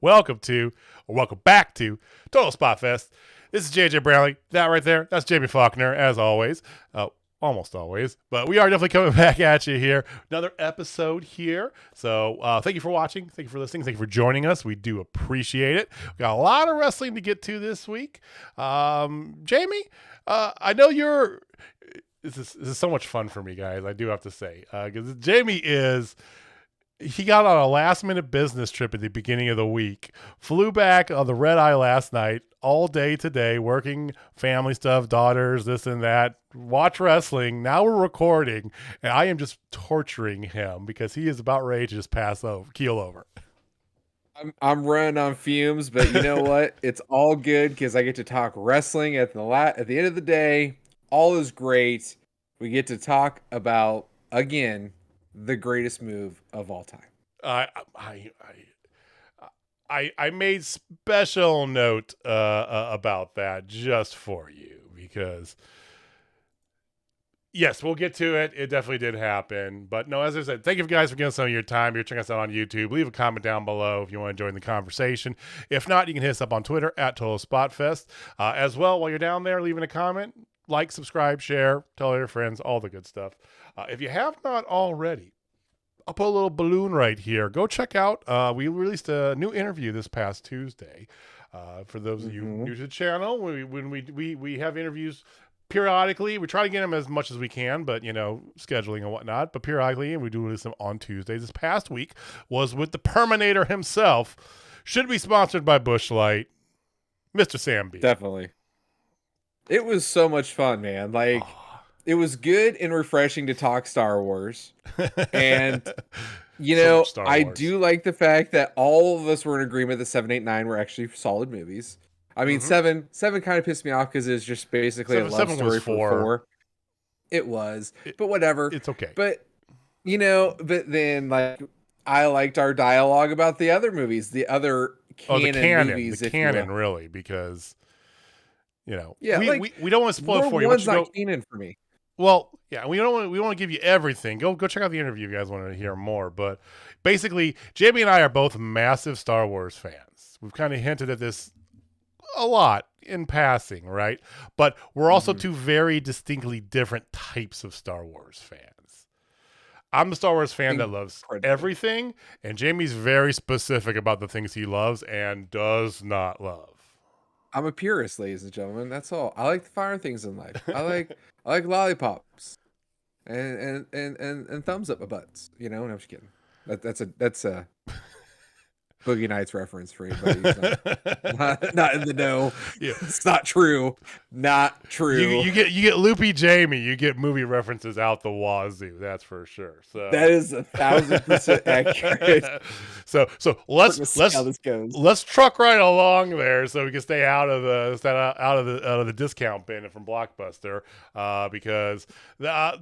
welcome back to Total Spotfest. This is JJ Brownlee. That right there, that's Jamie Faulkner, as always. Almost always. But we are definitely coming back at you here. Another episode here. So thank you for watching. Thank you for listening. Thank you for joining us. We do appreciate it. We got a lot of wrestling to get to this week. Jamie, I know you're... This is so much fun for me, guys. I do have to say. Because Jamie he got on a last-minute business trip at the beginning of the week, flew back on the red eye last night, all day today, working family stuff, daughters, this and that, watch wrestling. Now we're recording, and I am just torturing him because he is about ready to just keel over. I'm running on fumes, but you know what? It's all good because I get to talk wrestling at the end of the day. All is great. We get to talk about, again, the greatest move of all time. I made special note about that just for you because, yes, we'll get to it. It definitely did happen. But no, as I said, thank you guys for giving us some of your time. You're checking us out on YouTube. Leave a comment down below if you want to join the conversation. If not, you can hit us up on Twitter at Total Spotfest. As well, while you're down there leaving a comment, like, subscribe, share, tell all your friends, all the good stuff. If you have not already, I'll put a little balloon right here. Go check out. We released a new interview this past Tuesday. For those of you new to the channel, we have interviews periodically. We try to get them as much as we can, but scheduling and whatnot. But periodically, and we do release them on Tuesdays. This past week was with the Perminator himself. Should be sponsored by Busch Light, Mr. Sam B. Definitely. It was so much fun, man. It was good and refreshing to talk Star Wars. And, I do like the fact that all of us were in agreement that 7, 8, 9 were actually solid movies. I mean, 7 kind of pissed me off because it's just basically a love story for 4. It was. But whatever. It's okay. But, but then, I liked our dialogue about the other movies, the other canon movies. The canon, really, because... we don't want to spoil it for you. One's not canon for me. Well, yeah, we don't want to give you everything. Go check out the interview if you guys want to hear more. But basically, Jamie and I are both massive Star Wars fans. We've kind of hinted at this a lot in passing, right? But we're also two very distinctly different types of Star Wars fans. I'm the Star Wars fan that loves everything, and Jamie's very specific about the things he loves and does not love. I'm a purist, ladies and gentlemen. That's all. I like the finer things in life. I like lollipops and thumbs up my butts. No, I'm just kidding. That's a Boogie Nights reference for anybody who's not in the know. Yeah. It's not true. Not true. You get loopy Jamie. You get movie references out the wazoo. That's for sure. So that is 1,000% accurate. So let's truck right along there so we can stay out of the discount bin from Blockbuster because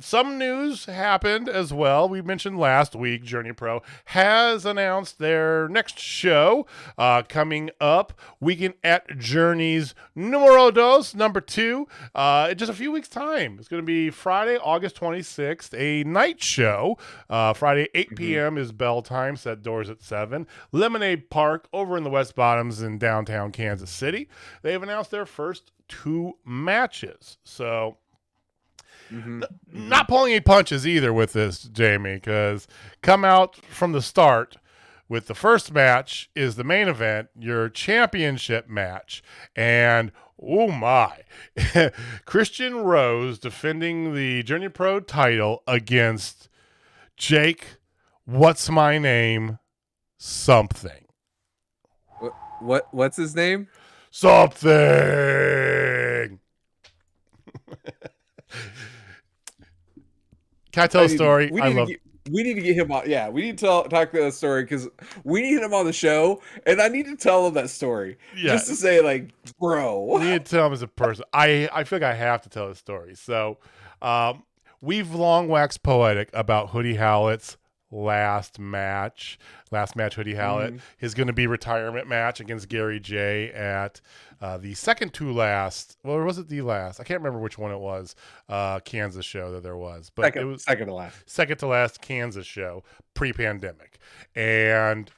some news happened as well. We mentioned last week Journey Pro has announced their next show coming up weekend at Journey's Numero Dos, number 2, in just a few weeks' time. It's going to be Friday, August 26th, a night show. Friday, 8 p.m. is bell time, set doors at 7. Lemonade Park over in the West Bottoms in downtown Kansas City. They have announced their first 2 matches. So... not pulling any punches either with this, Jamie, because come out from the start with the first match is the main event, your championship match, and oh my, Christian Rose defending the Journey Pro title against Jake, what's my name, something. What's his name? Something. Can I tell a story? We need to get him on. Yeah, we need to talk about that story because we need him on the show, and I need to tell him that story. Yeah. Just to say, bro. We need to tell him as a person. I feel like I have to tell the story. So, we've long waxed poetic about Hoodie Howlett's last match. Hoodie Howlett. His going to be retirement match against Gary J at the second to last. Well, or was it the last? I can't remember which one it was. Kansas show that there was, but it was second to last. Second to last Kansas show pre-pandemic, and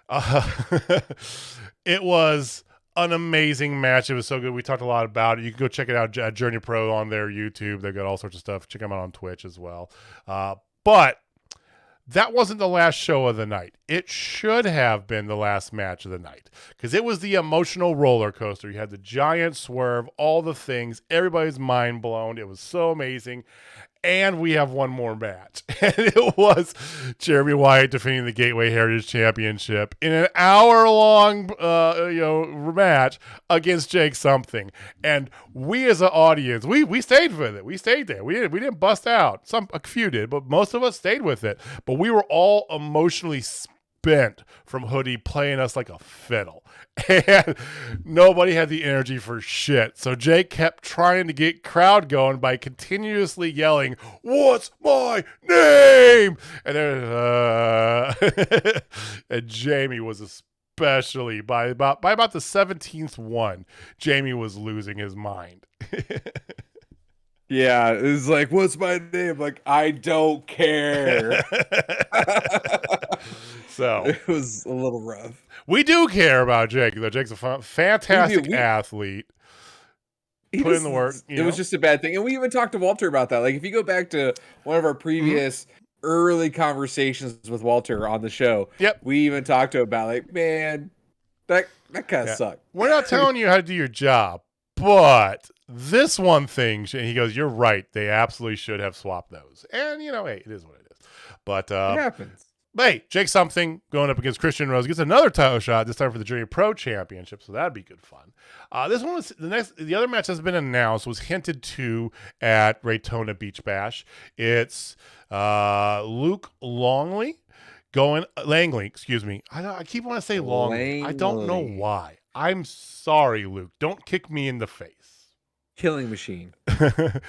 It was an amazing match. It was so good. We talked a lot about it. You can go check it out at Journey Pro on their YouTube. They've got all sorts of stuff. Check them out on Twitch as well. But that wasn't the last show of the night. It should have been the last match of the night because it was the emotional roller coaster. You had the giant swerve, all the things, everybody's mind blown. It was so amazing. And we have one more match. And it was Jeremy Wyatt defending the Gateway Heritage Championship in an hour-long match against Jake Something. And we as an audience, we stayed with it. We stayed there. We didn't bust out. A few did, but most of us stayed with it. But we were all emotionally spent from Hoodie playing us like a fiddle. And nobody had the energy for shit. So Jake kept trying to get crowd going by continuously yelling, "What's my name?" And then, and Jamie was especially by about the 17th one, Jamie was losing his mind. Yeah, it was like, "What's my name?" Like, I don't care. So it was a little rough. We do care about Jake, though. Jake's a fantastic athlete. Put in the work. It was just a bad thing. And we even talked to Walter about that. Like, if you go back to one of our previous early conversations with Walter on the show, we even talked to him about, like, man, that kind of sucked. We're not telling you how to do your job, but this one thing, and he goes, "You're right. They absolutely should have swapped those." And, hey, it is what it is. But it happens. Hey, Jake Something going up against Christian Rose gets another title shot, this time for the Junior Pro Championship, so that'd be good fun. This one was the other match that's been announced was hinted to at Raytona Beach Bash. It's Luke Langley, excuse me. I keep wanting to say Langley. I don't know why. I'm sorry, Luke. Don't kick me in the face. Killing Machine. The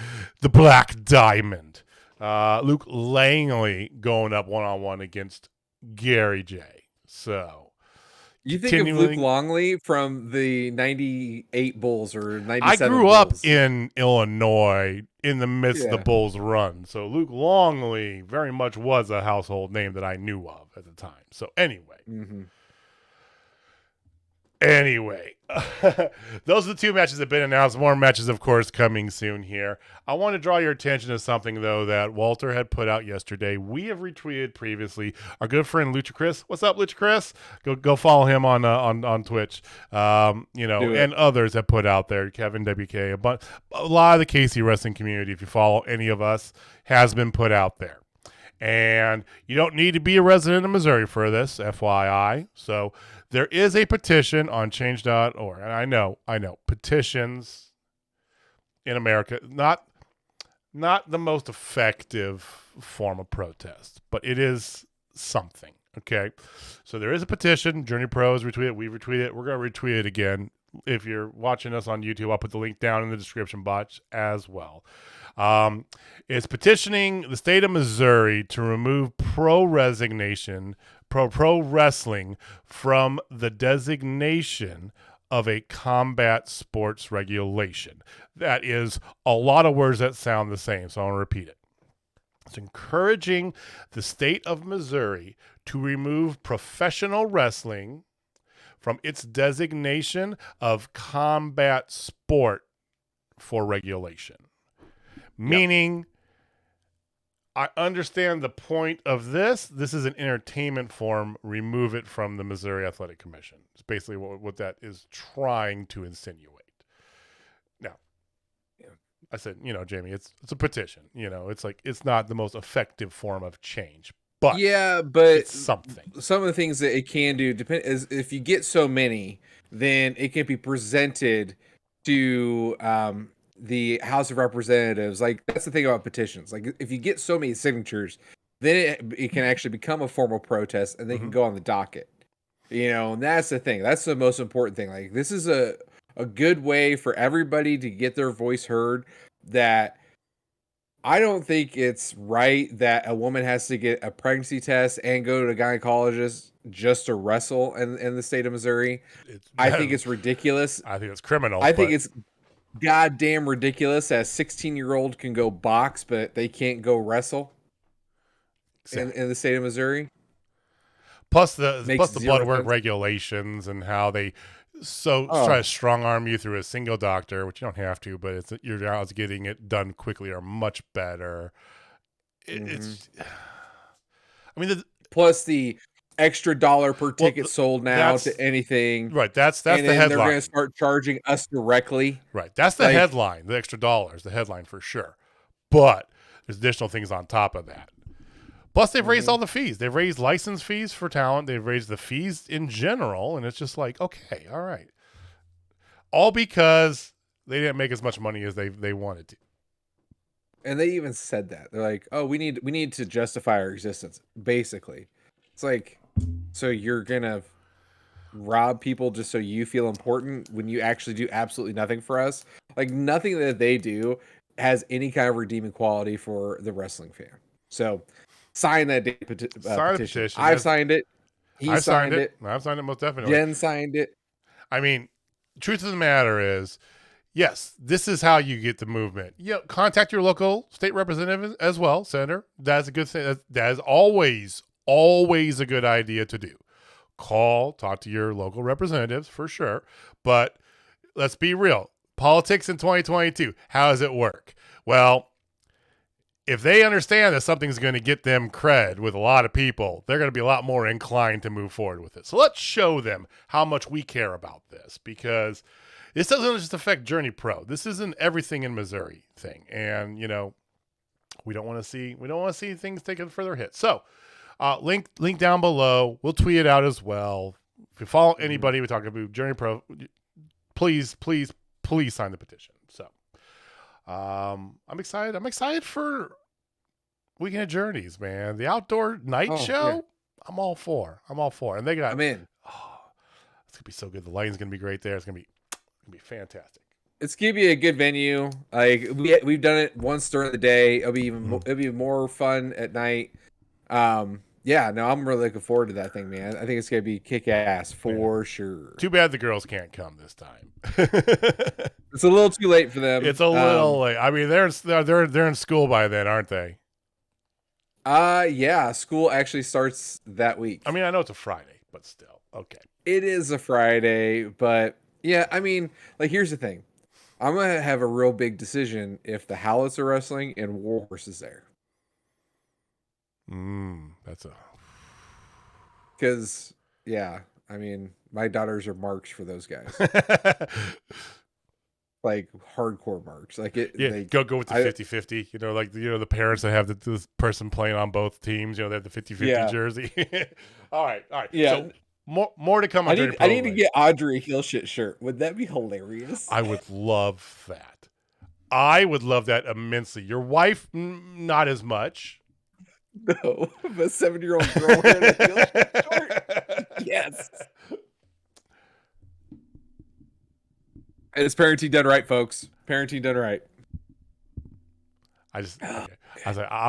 Black Diamond. Luke Langley going up one-on-one against Gary J. So, you think of Luke Langley from the 98 Bulls or 97 I grew Bulls. up in Illinois in the midst of the Bulls run. So Luke Langley very much was a household name that I knew of at the time. So anyway. Anyway, those are the two matches that have been announced. More matches, of course, coming soon here. I want to draw your attention to something, though, that Walter had put out yesterday. We have retweeted previously. Our good friend Lucha Chris. What's up, Lucha Chris? Go follow him on Twitch. And others have put out there. Kevin WK, a lot of the KC wrestling community, if you follow any of us, has been put out there. And you don't need to be a resident of Missouri for this, FYI. So there is a petition on chng.it. And I know, petitions in America, not the most effective form of protest, but it is something, okay? So there is a petition. Journey Pros retweeted it. We retweeted it. We're going to retweet it again. If you're watching us on YouTube, I'll put the link down in the description box as well. It's petitioning the state of Missouri to remove pro wrestling from the designation of a combat sports regulation. That is a lot of words that sound the same, so I want to repeat it. It's encouraging the state of Missouri to remove professional wrestling from its designation of combat sport for regulation. Meaning, I understand the point of this. This is an entertainment form. Remove it from the Missouri Athletic Commission. It's basically what that is trying to insinuate. Now, I said, Jamie, it's a petition. It's like it's not the most effective form of change. But it's something. Some of the things that it can do is if you get so many, then it can be presented to the House of Representatives. Like, that's the thing about petitions. Like, if you get so many signatures, then it can actually become a formal protest, and they can go on the docket. And that's the thing. That's the most important thing. Like, this is a good way for everybody to get their voice heard. That I don't think it's right that a woman has to get a pregnancy test and go to a gynecologist just to wrestle in the state of Missouri. I think it's ridiculous. I think it's criminal. I think it's goddamn ridiculous that a 16-year-old can go box, but they can't go wrestle in the state of Missouri. Plus the blood work regulations and how they try to strong arm you through a single doctor, which you don't have to, but your odds getting it done quickly are much better. It's, I mean, plus the extra $1 per ticket sold now to anything. Right. That's the headline. They're going to start charging us directly. Right. That's the headline. The extra $1, the headline for sure. But there's additional things on top of that. Plus, they've raised all the fees. They've raised license fees for talent. They've raised the fees in general, and it's just like, okay, all right. All because they didn't make as much money as they wanted to. And they even said that. They're like, oh, we need to justify our existence, basically. It's like, so you're going to rob people just so you feel important when you actually do absolutely nothing for us? Like, nothing that they do has any kind of redeeming quality for the wrestling fan. So, sign that petition. I've signed it. He signed it. I've signed it most definitely. Jen signed it. I mean, truth of the matter is, yes, this is how you get the movement. Contact your local state representative as well, Senator. That's a good thing. That is always a good idea to do. Talk to your local representatives for sure. But let's be real. Politics in 2022, how does it work? Well, if they understand that something's going to get them cred with a lot of people, they're going to be a lot more inclined to move forward with it. So let's show them how much we care about this, because this doesn't just affect Journey Pro. This is an everything in Missouri thing. And, we don't want to see things take a further hit. So link down below. We'll tweet it out as well. If you follow anybody, we talk about Journey Pro, please sign the petition. So I'm excited. I'm excited for Weekend of Journeys, man. The outdoor night show. Yeah. I'm all for. And they got. I'm in. Oh, it's gonna be so good. The lighting's gonna be great there. It's gonna be fantastic. It's gonna be a good venue. Like we've done it once during the day. It'll be more fun at night. Yeah, no, I'm really looking forward to that thing, man. I think it's gonna be kick ass for sure. Too bad the girls can't come this time. It's a little too late for them. It's a little late. I mean, they're in school by then, aren't they? Yeah, school actually starts that week. I mean, I know it's a Friday, but still, okay. It is a Friday, but yeah, I mean, like, here's the thing. I'm gonna have a real big decision if the Howlets are wrestling and Warhorse is there. Because, yeah, I mean, my daughters are marks for those guys. Like, hardcore marks. Like, go with the 50-50. Like, the parents that have this person playing on both teams, they have the 50-50 jersey. All right. Yeah. So, more to come on Journey Pro. I need to get Audrey a heel shit shirt. Would that be hilarious? I would love that. I would love that immensely. Your wife, not as much. No, but 7-year-old girl wearing a heel shit shirt. Yes. And it's parenting done right, folks. Parenting done right. I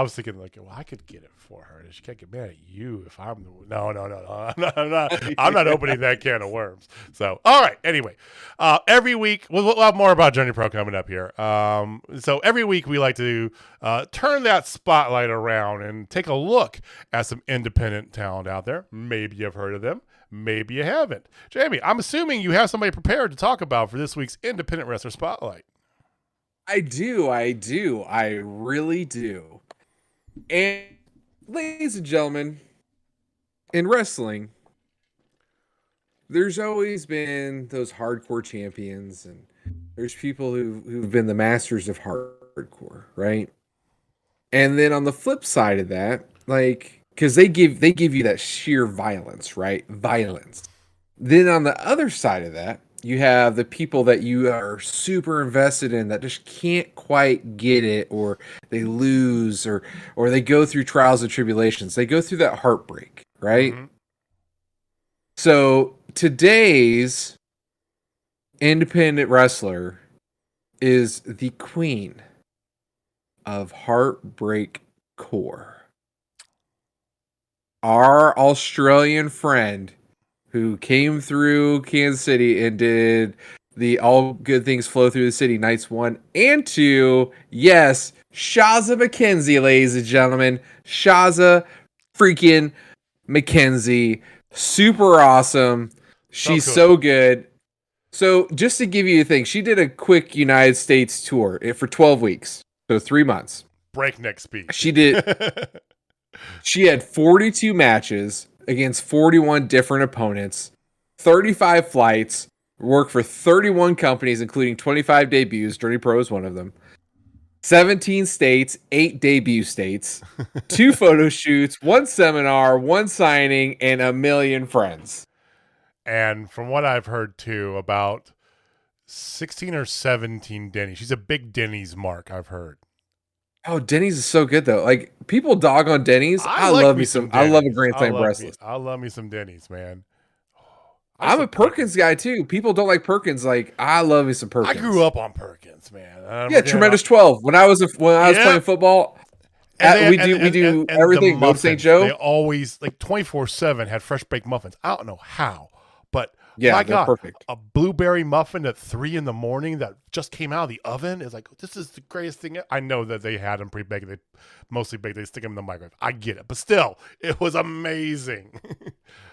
was thinking like, well, I could get it for her. She can't get mad at you if I'm no. I'm not opening that can of worms. So, all right. Anyway, every week we'll have more about Journey Pro coming up here. So every week we like to turn that spotlight around and take a look at some independent talent out there. Maybe you've heard of them. Maybe you haven't. Jamie, I'm assuming you have somebody prepared to talk about for this week's Independent Wrestler Spotlight. I do. I really do. And ladies and gentlemen, in wrestling, there's always been those hardcore champions, and there's people who've been the masters of hardcore, right? And then on the flip side of that, like, because they give you that sheer violence, right? Violence. Then on the other side of that, you have the people that you are super invested in that just can't quite get it, or they lose, or they go through trials and tribulations. They go through that heartbreak, right? Mm-hmm. So today's independent wrestler is the queen of Heartbreak Core. Our Australian friend who came through Kansas City and did the All Good Things Flow Through the City nights 1 and 2. Yes, Shazza McKenzie, ladies and gentlemen. Shazza freaking McKenzie, super awesome. She's so good. So just to give you a thing, she did a quick United States tour for 12 weeks. So 3 months. Breakneck speed. She had 42 matches against 41 different opponents, 35 flights, worked for 31 companies, including 25 debuts. Dirty Pro is one of them. 17 states, 8 debut states, 2 photo shoots, 1 seminar, 1 signing, and 1 million friends. And from what I've heard too, about 16 or 17 Denny's. She's a big Denny's mark, I've heard. Oh, Denny's is so good though. Like, people dog on Denny's. I love me some. I love a Grand Slam breastless. I love me some Denny's, man. I'm a Perkins guy too. People don't like Perkins. Like, I love me some Perkins. I grew up on Perkins, man. Yeah, Tremendous 12. When I was playing football, we do everything. Go to St. Joe. They always, like, 24/7 had fresh baked muffins. I don't know how, but yeah, my God, perfect. A blueberry muffin at 3 a.m. that just came out of the oven is like, this is the greatest thing. I know that they had them pre-baked. They mostly baked. They stick them in the microwave. I get it, but still, it was amazing.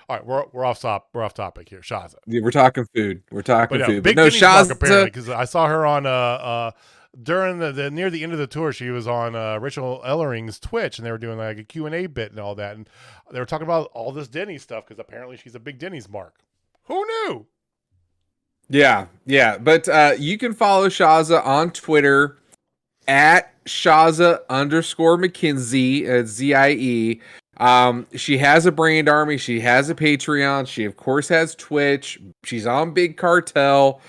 All right, we're off topic here. Shazza. Yeah, we're talking food. Big no, Shazza, apparently, because I saw her on during the near the end of the tour, she was on Rachel Ellering's Twitch, and they were doing like a Q&A bit and all that, and they were talking about all this Denny's stuff because apparently she's a big Denny's mark. Who knew? Yeah. But you can follow Shazza on Twitter at Shazza_McKenzie, ZIE. She has a brand army. She has a Patreon. She, of course, has Twitch. She's on Big Cartel.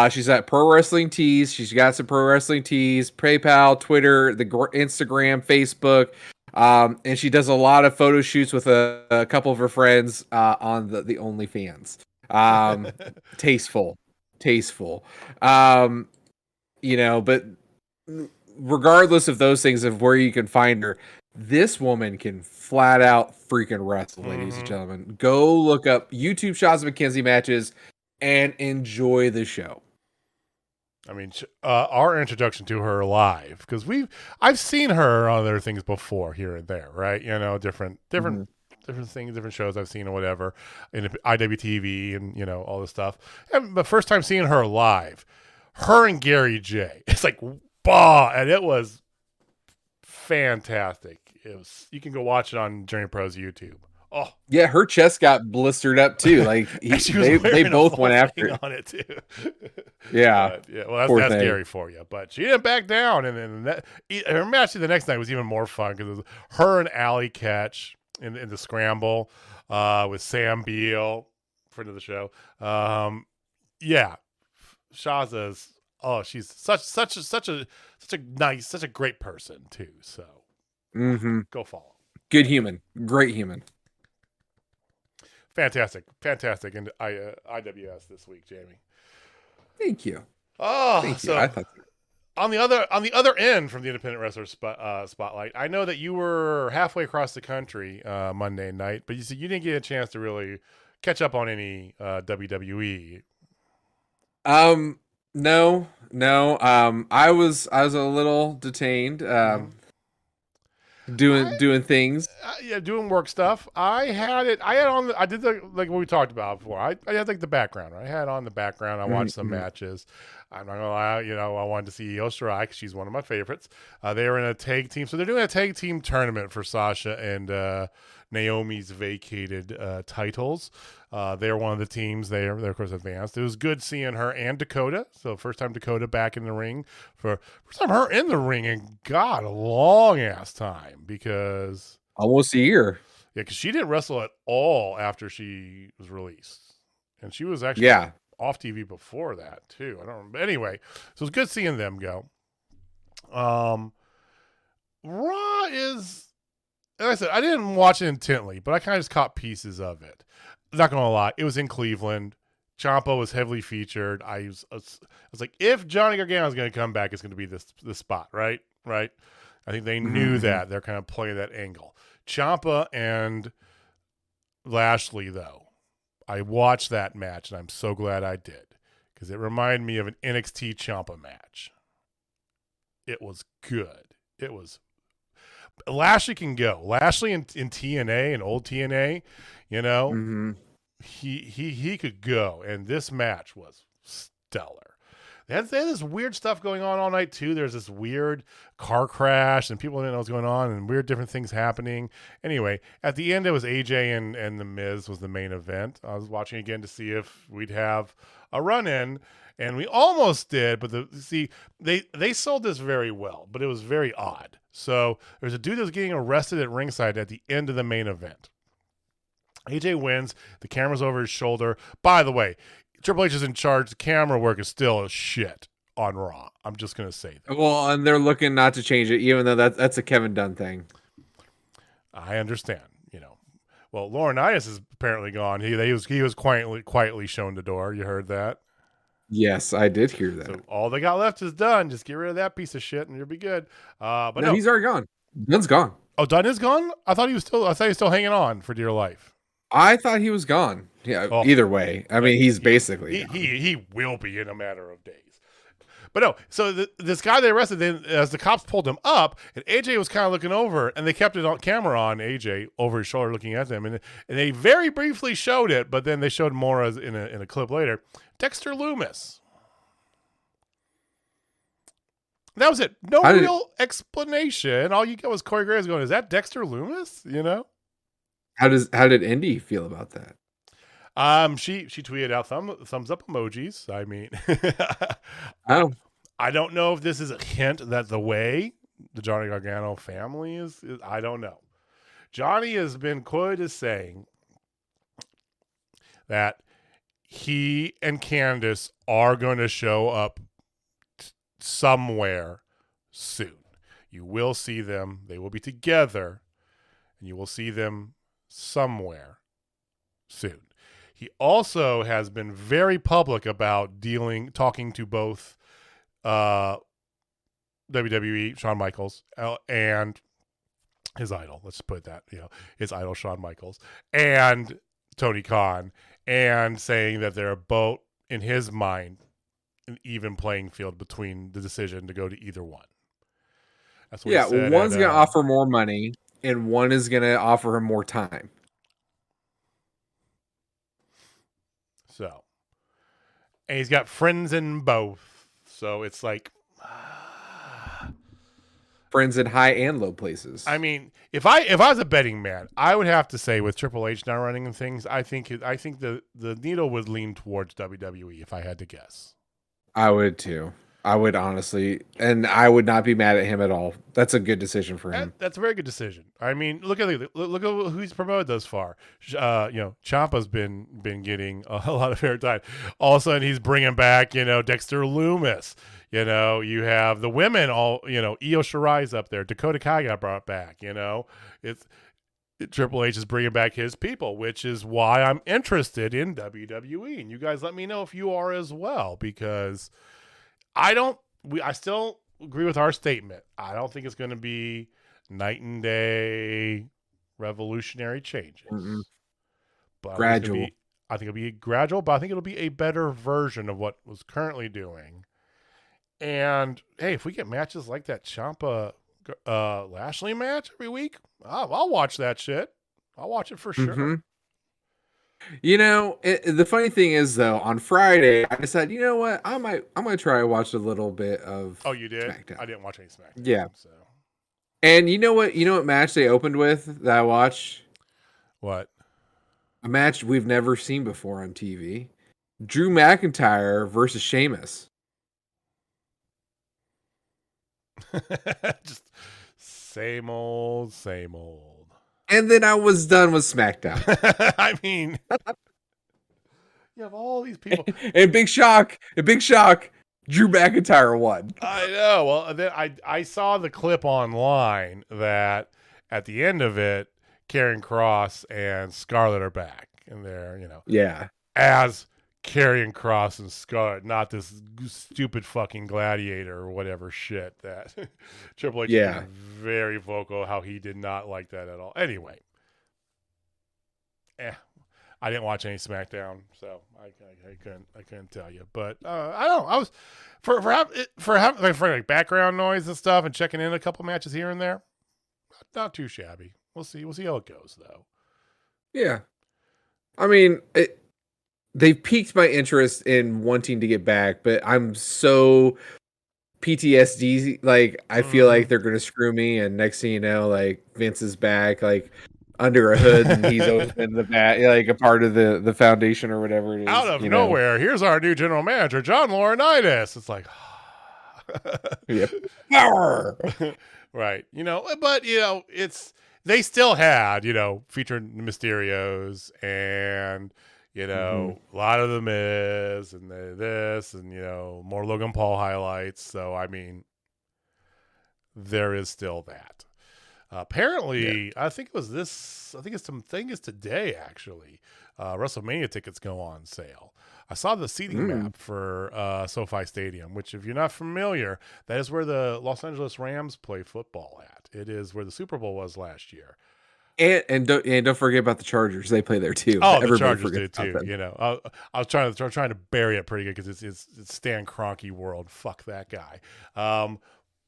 She's at Pro Wrestling Tees. She's got some Pro Wrestling Tees, PayPal, Twitter, the Instagram, Facebook. And she does a lot of photo shoots with a couple of her friends on the OnlyFans. Tasteful. But regardless of those things, of where you can find her, this woman can flat out freaking wrestle, ladies and gentlemen. Go look up YouTube Shazza McKenzie matches and enjoy the show. I mean, our introduction to her live, because I've seen her on other things before here and there, right? You know, different things, different shows I've seen or whatever, in IWTV and, you know, all this stuff. And the first time seeing her live, her and Gary J, it's like, bah, and it was fantastic. You can go watch it on Journey Pro's YouTube. Oh yeah, her chest got blistered up too. Like they both went after it on it too. Yeah, well, that's Gary for you. But she didn't back down, and then her match the next night was even more fun because it was her and Allie catch in the scramble with Sam Beal, friend of the show. Yeah, Shazza's. Oh, she's such a nice, such a great person too. So go follow. Good human, great human. Fantastic, and IWS this week, Jamie. Thank you. Oh, thank so you. I thought on the other end from the independent wrestler spotlight, I know that you were halfway across the country Monday night, but you said you didn't get a chance to really catch up on any WWE. No. I was a little detained. Doing things. Doing work stuff. I did like what we talked about before. I had like the background. Right? I had on the background. I watched some matches. I'm not gonna lie. You know, I wanted to see Io Shirai because she's one of my favorites. They were in a tag team, so they're doing a tag team tournament for Sasha and Naomi's vacated titles. They're one of the teams. They're of course advanced. It was good seeing her and Dakota. So first time Dakota back in the ring. First time her in the ring in God, a long ass time, because almost a year. Yeah, because she didn't wrestle at all after she was released, and she was actually off TV before that too. I don't remember. Anyway, so it's good seeing them go. Raw is, like I said, I didn't watch it intently, but I kind of just caught pieces of it. Not gonna lie, it was in Cleveland. Ciampa was heavily featured. I was like, if Johnny Gargano is going to come back, it's going to be this spot, right? I think they knew that. They're kind of playing that angle. Ciampa and Lashley, though, I watched that match, and I'm so glad I did, because it reminded me of an NXT Ciampa match. It was good. It was, Lashley can go. Lashley in TNA and old TNA, you know, he could go, and this match was stellar. They had this weird stuff going on all night too. There's this weird car crash, and people didn't know what's going on, and weird different things happening. Anyway, at the end, it was AJ and the Miz was the main event. I was watching again to see if we'd have a run in, and we almost did. But they sold this very well, but it was very odd. So there's a dude that was getting arrested at ringside at the end of the main event. AJ wins. The camera's over his shoulder. By the way, Triple H is in charge. The camera work is still a shit on Raw. I'm just going to say that. Well, and they're looking not to change it, even though that's a Kevin Dunn thing. I understand, you know. Well, Laurinaitis is apparently gone. He was quietly shown the door. You heard that? Yes, I did hear that. So all they got left is Dunn. Just get rid of that piece of shit, and you'll be good. But no, he's already gone. Dunn's gone. Oh, Dunn is gone? I thought he was still hanging on for dear life. I thought he was gone. Yeah. Oh, either way, I mean, he's basically he will be in a matter of days. But no, so this guy they arrested, then as the cops pulled him up, and AJ was kind of looking over, and they kept it on camera on AJ over his shoulder, looking at them, and they very briefly showed it, but then they showed more as in a clip later. Dexter Lumis. That was it. No real explanation. All you got was Corey Graves going, "Is that Dexter Lumis?" You know. How did Indy feel about that? She tweeted out thumbs up emojis. I mean, I don't know if this is a hint that the Johnny Gargano family is I don't know. Johnny has been quoted as saying that he and Candice are going to show up somewhere soon. You will see them. They will be together, and you will see them somewhere soon. He also has been very public about talking to both WWE, Shawn Michaels, and his idol. Let's put that, his idol, Shawn Michaels, and Tony Khan, and saying that they're both, in his mind, an even playing field between the decision to go to either one. That's what he said. One's going to offer more money, and one is going to offer him more time. So, and he's got friends in both. So it's like friends in high and low places. I mean, if I was a betting man, I would have to say with Triple H now running things, I think the needle would lean towards WWE if I had to guess. I would too. I would honestly, and I would not be mad at him at all. That's a good decision for him. That's a very good decision. I mean, look at who he's promoted thus far. Ciampa's been getting a lot of airtime. All of a sudden, he's bringing back Dexter Lumis. You have the women all. Io Shirai's up there. Dakota Kai got brought back. Triple H is bringing back his people, which is why I'm interested in WWE. And you guys let me know if you are as well, because I still agree with our statement. I don't think it's going to be night and day revolutionary changes. Mm-mm. But gradual. I think it'll be gradual, but I think it'll be a better version of what was currently doing. And hey, if we get matches like that Ciampa Lashley match every week, I'll watch that shit. I'll watch it for sure. Mm-hmm. The funny thing is, though, on Friday, I decided, you know what? I might try to watch a little bit of. Oh, you did? SmackDown. I didn't watch any SmackDown. Yeah. So. And you know what match they opened with that I watched? What? A match we've never seen before on TV. Drew McIntyre versus Sheamus. Just same old. And then I was done with SmackDown. I mean, you have all these people. And big shock, Drew McIntyre won. I know. Well, then I saw the clip online that at the end of it, Karrion Kross and Scarlett are back. And they're, yeah, as Karrion Kross and Scarlett, not this stupid fucking gladiator or whatever shit that Triple H is very vocal how he did not like that at all. Anyway, I didn't watch any SmackDown, so I couldn't tell you. But I don't know. I was for having like background noise and stuff and checking in a couple matches here and there. not too shabby. We'll see how it goes though. Yeah. I mean, they've piqued my interest in wanting to get back, but I'm so PTSD. Like, I feel like they're gonna screw me, and next thing you know, like Vince is back, like under a hood, and he's open the bat, like a part of the foundation or whatever it is. Out of nowhere, here's our new general manager, John Laurinaitis. It's like, yep, power. Right. But they still had, featuring the Mysterios and, a lot of the Miz and this and, more Logan Paul highlights. So, I mean, there is still that. Apparently, I think it's today, actually. WrestleMania tickets go on sale. I saw the seating map for SoFi Stadium, which, if you're not familiar, that is where the Los Angeles Rams play football at. It is where the Super Bowl was last year. And don't forget about the Chargers. They play there too. Oh, the Chargers did too. I was trying to bury it pretty good because it's Stan Kroenke world. Fuck that guy.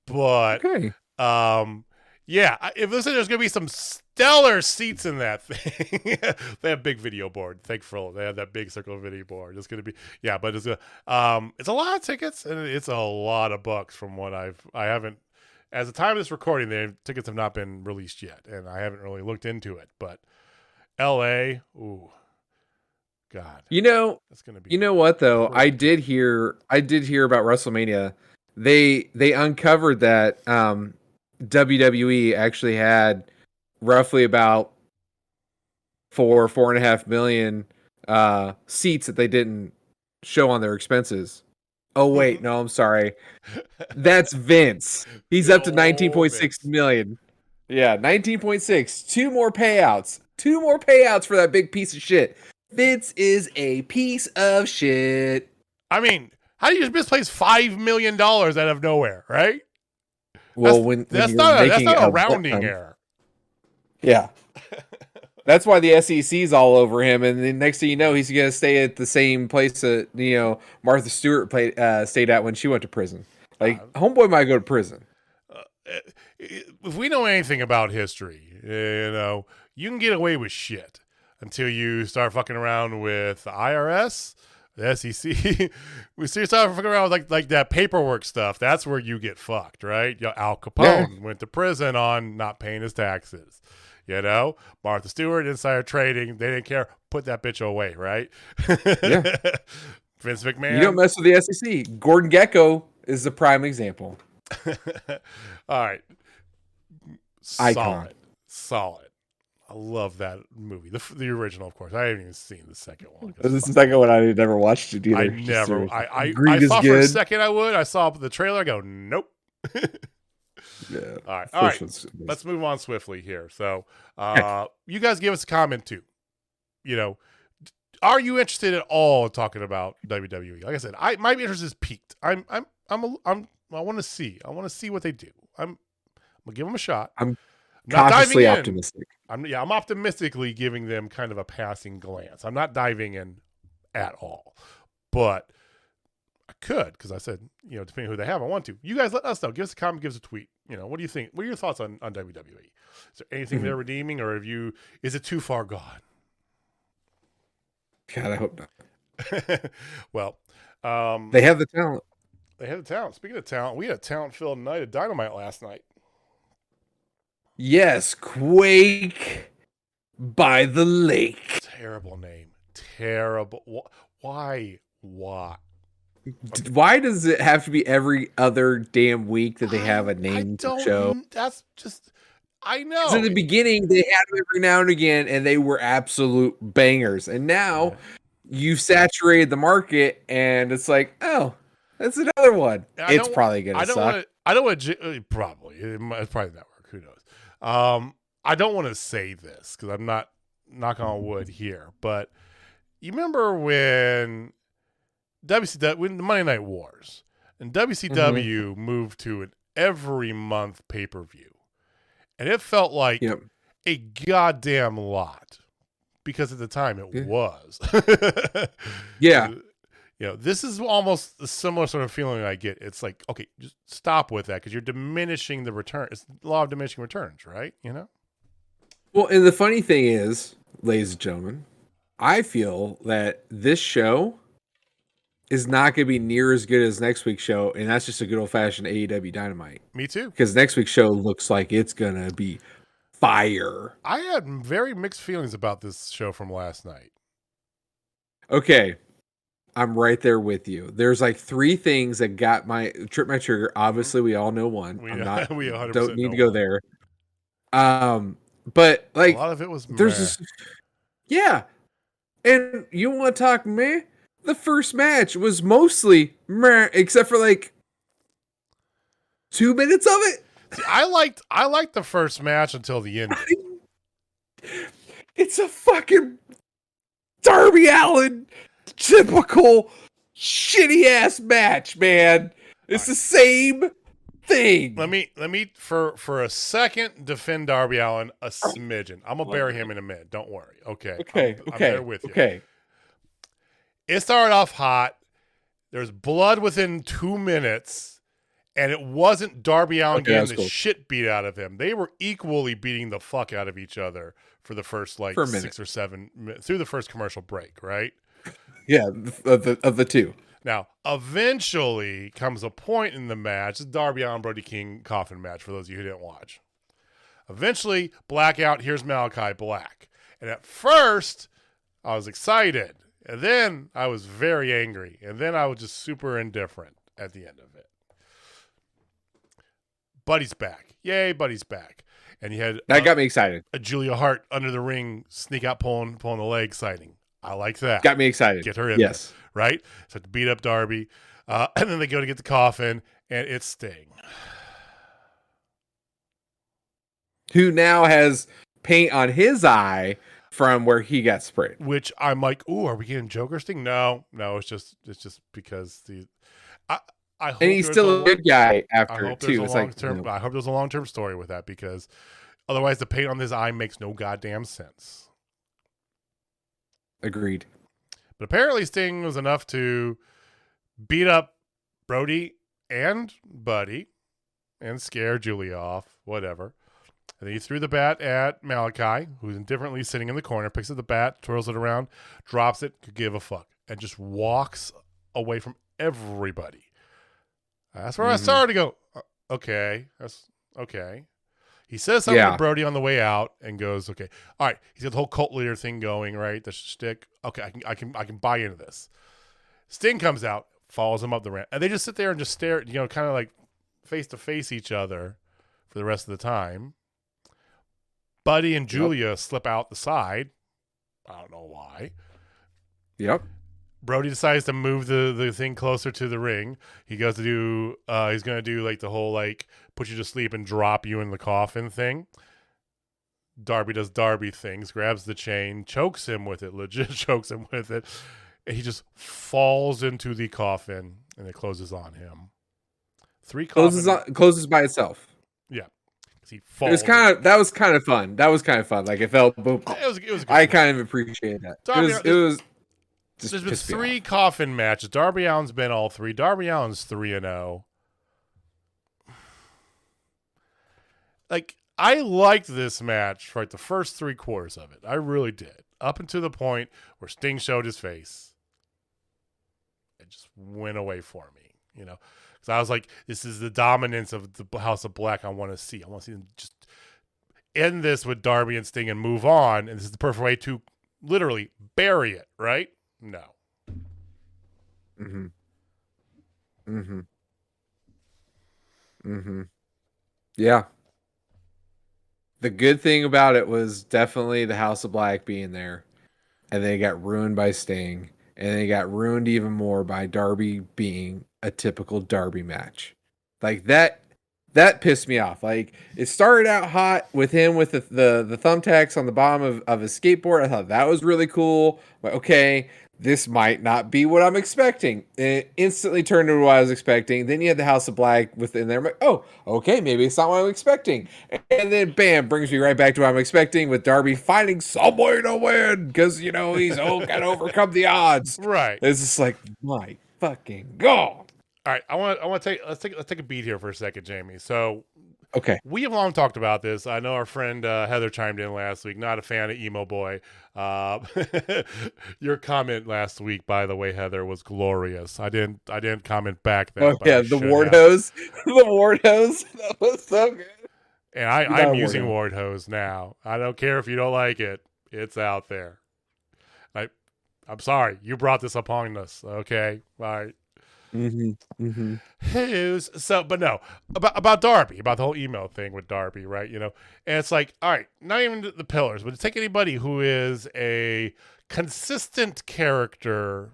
But okay. Yeah, if there's going to be some stellar seats in that thing. They have big video board. Thankful they have that big circle video board. It's going to be but it's a lot of tickets and it's a lot of bucks from what I haven't. As the time of this recording, the tickets have not been released yet, and I haven't really looked into it. But L.A., ooh, God, that's going to be. You know what though? I did hear about WrestleMania. They uncovered that WWE actually had roughly about 4.5 million seats that they didn't show on their expenses. Oh wait, no, I'm sorry. That's Vince. He's up to 19.6 million. Yeah, 19.6. Two more payouts for that big piece of shit. Vince is a piece of shit. I mean, how do you just misplace $5 million out of nowhere, right? Well, that's not a rounding error. Yeah. That's why the SEC's all over him, and the next thing you know, he's going to stay at the same place that Martha Stewart stayed at when she went to prison. Like, homeboy might go to prison. If we know anything about history, you can get away with shit until you start fucking around with the IRS, the SEC. We start fucking around with like that paperwork stuff. That's where you get fucked, right? Al Capone went to prison on not paying his taxes. Martha Stewart, insider trading. They didn't care. Put that bitch away, right? Yeah. Vince McMahon. You don't mess with the SEC. Gordon Gekko is the prime example. All right. Icon. Solid. I love that movie. The original, of course. I haven't even seen the second one. This is the second one. I never watched it either. I thought for a second I would. I saw the trailer. I go, nope. Yeah. All right. Let's move on swiftly here. So, you guys give us a comment too. Are you interested at all in talking about WWE? Like I said, my interest is peaked. I want to see. I want to see what they do. I'm gonna give them a shot. I'm cautiously optimistic. I'm optimistically giving them kind of a passing glance. I'm not diving in at all, but I could, because I said, depending on who they have, I want to. You guys let us know. Give us a comment, give us a tweet. What do you think? What are your thoughts on WWE? Is there anything they're redeeming, or is it too far gone? God, I hope not. Well, they have the talent. They have the talent. Speaking of talent, we had a talent-filled night at Dynamite last night. Yes, Quake by the Lake. Terrible name. Terrible. Why? Why does it have to be every other damn week that they have a name show? That's just, I know. So in the beginning, they had them every now and again, and they were absolute bangers. And now you've saturated the market, and it's like, oh, that's another one. It's probably going to suck. Probably. It's probably the network. Who knows? I don't want to say this because I'm not knocking on wood here, but you remember when when the Monday Night Wars and WCW moved to an every month pay-per-view, and it felt like a goddamn lot because at the time it was. Yeah. this is almost a similar sort of feeling I get. It's like, okay, just stop with that because you're diminishing the return. It's the law of diminishing returns, right? Well, and the funny thing is, ladies and gentlemen, I feel that this show is not going to be near as good as next week's show, and that's just a good old-fashioned AEW Dynamite. Me too. Because next week's show looks like it's going to be fire. I had very mixed feelings about this show from last night. Okay. I'm right there with you. There's like 3 things that got tripped my trigger. Obviously, we all know one. We I'm not. we 100% don't need know to go one. there. But like a lot of it was there's meh. this, yeah. And you want to talk meh? The first match was mostly meh, except for like 2 minutes of it. See, I liked the first match until the end. It's a fucking Darby Allin typical shitty ass match, man. It's the same thing. Let me for a second defend Darby Allin a smidgen. I'm gonna bury him in a minute. Don't worry. Okay. I'm there with you. Okay. It started off hot. There's blood within 2 minutes, and it wasn't Darby Allin getting the shit beat out of him. They were equally beating the fuck out of each other for the first 6 or 7 minutes through the first commercial break, right? Yeah, of the 2. Now, eventually comes a point in the match, the Darby Allin Brody King Coffin match, for those of you who didn't watch. Eventually, blackout, here's Malachi Black. And at first, I was excited. And then I was very angry. And then I was just super indifferent at the end of it. Buddy's back. Yay, Buddy's back. And you had that got me excited. A Julia Hart under the ring, sneak out, pulling the leg sighting. I like that. Got me excited. Get her in there, right? So to beat up Darby. And then they go to get the Coffin, and it's Sting. Who now has paint on his eye from where he got sprayed. Which I'm like, ooh, are we getting Joker Sting? No, it's just because I hope and he's still a good guy after too. It's I hope there's a long-term story with that, because otherwise the paint on his eye makes no goddamn sense. Agreed. But apparently Sting was enough to beat up Brody and Buddy and scare Julia off, whatever. And then he threw the bat at Malachi, who's indifferently sitting in the corner, picks up the bat, twirls it around, drops it, could give a fuck, and just walks away from everybody. That's where I started to go, okay, that's okay. He says something to Brody on the way out and goes, okay, all right. He's got the whole cult leader thing going, right? The shtick. Okay, I can buy into this. Sting comes out, follows him up the ramp, and they just sit there and just stare, kind of like face to face each other for the rest of the time. Buddy and Julia slip out the side. I don't know why. Yep. Brody decides to move the thing closer to the ring. He goes to do, he's going to do like the whole put you to sleep and drop you in the coffin thing. Darby does Darby things, grabs the chain, chokes him with it, legit chokes him with it. And he just falls into the coffin and it closes on him. 3 coffins. Closes by itself. Yeah. He falls. That was kind of fun. Like it felt boom. It was I kind of appreciated that. It was There's been 3 coffin matches. Darby Allin's been all 3. Darby Allin's 3-0. I liked this match for the first 3 quarters of it. I really did. Up until the point where Sting showed his face. It just went away for me, Because I was like, this is the dominance of the House of Black I want to see. I want to see them just end this with Darby and Sting and move on. And this is the perfect way to literally bury it, right? No. Yeah. The good thing about it was definitely the House of Black being there. And they got ruined by Sting. And they got ruined even more by Darby being a typical Darby match. That pissed me off. It started out hot with him with the thumbtacks on the bottom of his skateboard. I thought that was really cool. But okay. this might not be what I'm expecting. And it instantly turned into what I was expecting. Then you had the House of Black within there. I'm like, oh, okay, maybe it's not what I'm expecting. And then bam, brings me right back to what I'm expecting with Darby finding some way to win because he's got to overcome the odds. Right. It's just like, my fucking God. All right, I want to let's take a beat here for a second, Jamie. So, okay, we have long talked about this. I know our friend Heather chimed in last week. Not a fan of Emo Boy. Your comment last week, by the way, Heather, was glorious. I didn't comment back then. Oh yeah, the ward hose, the ward hose. That was so good. And I'm using ward hose now. I don't care if you don't like it. It's out there. I'm sorry you brought this upon us. Okay, all right. So, but no, about Darby, about the whole email thing with Darby, right? And it's like, all right, not even the pillars, but take anybody who is a consistent character,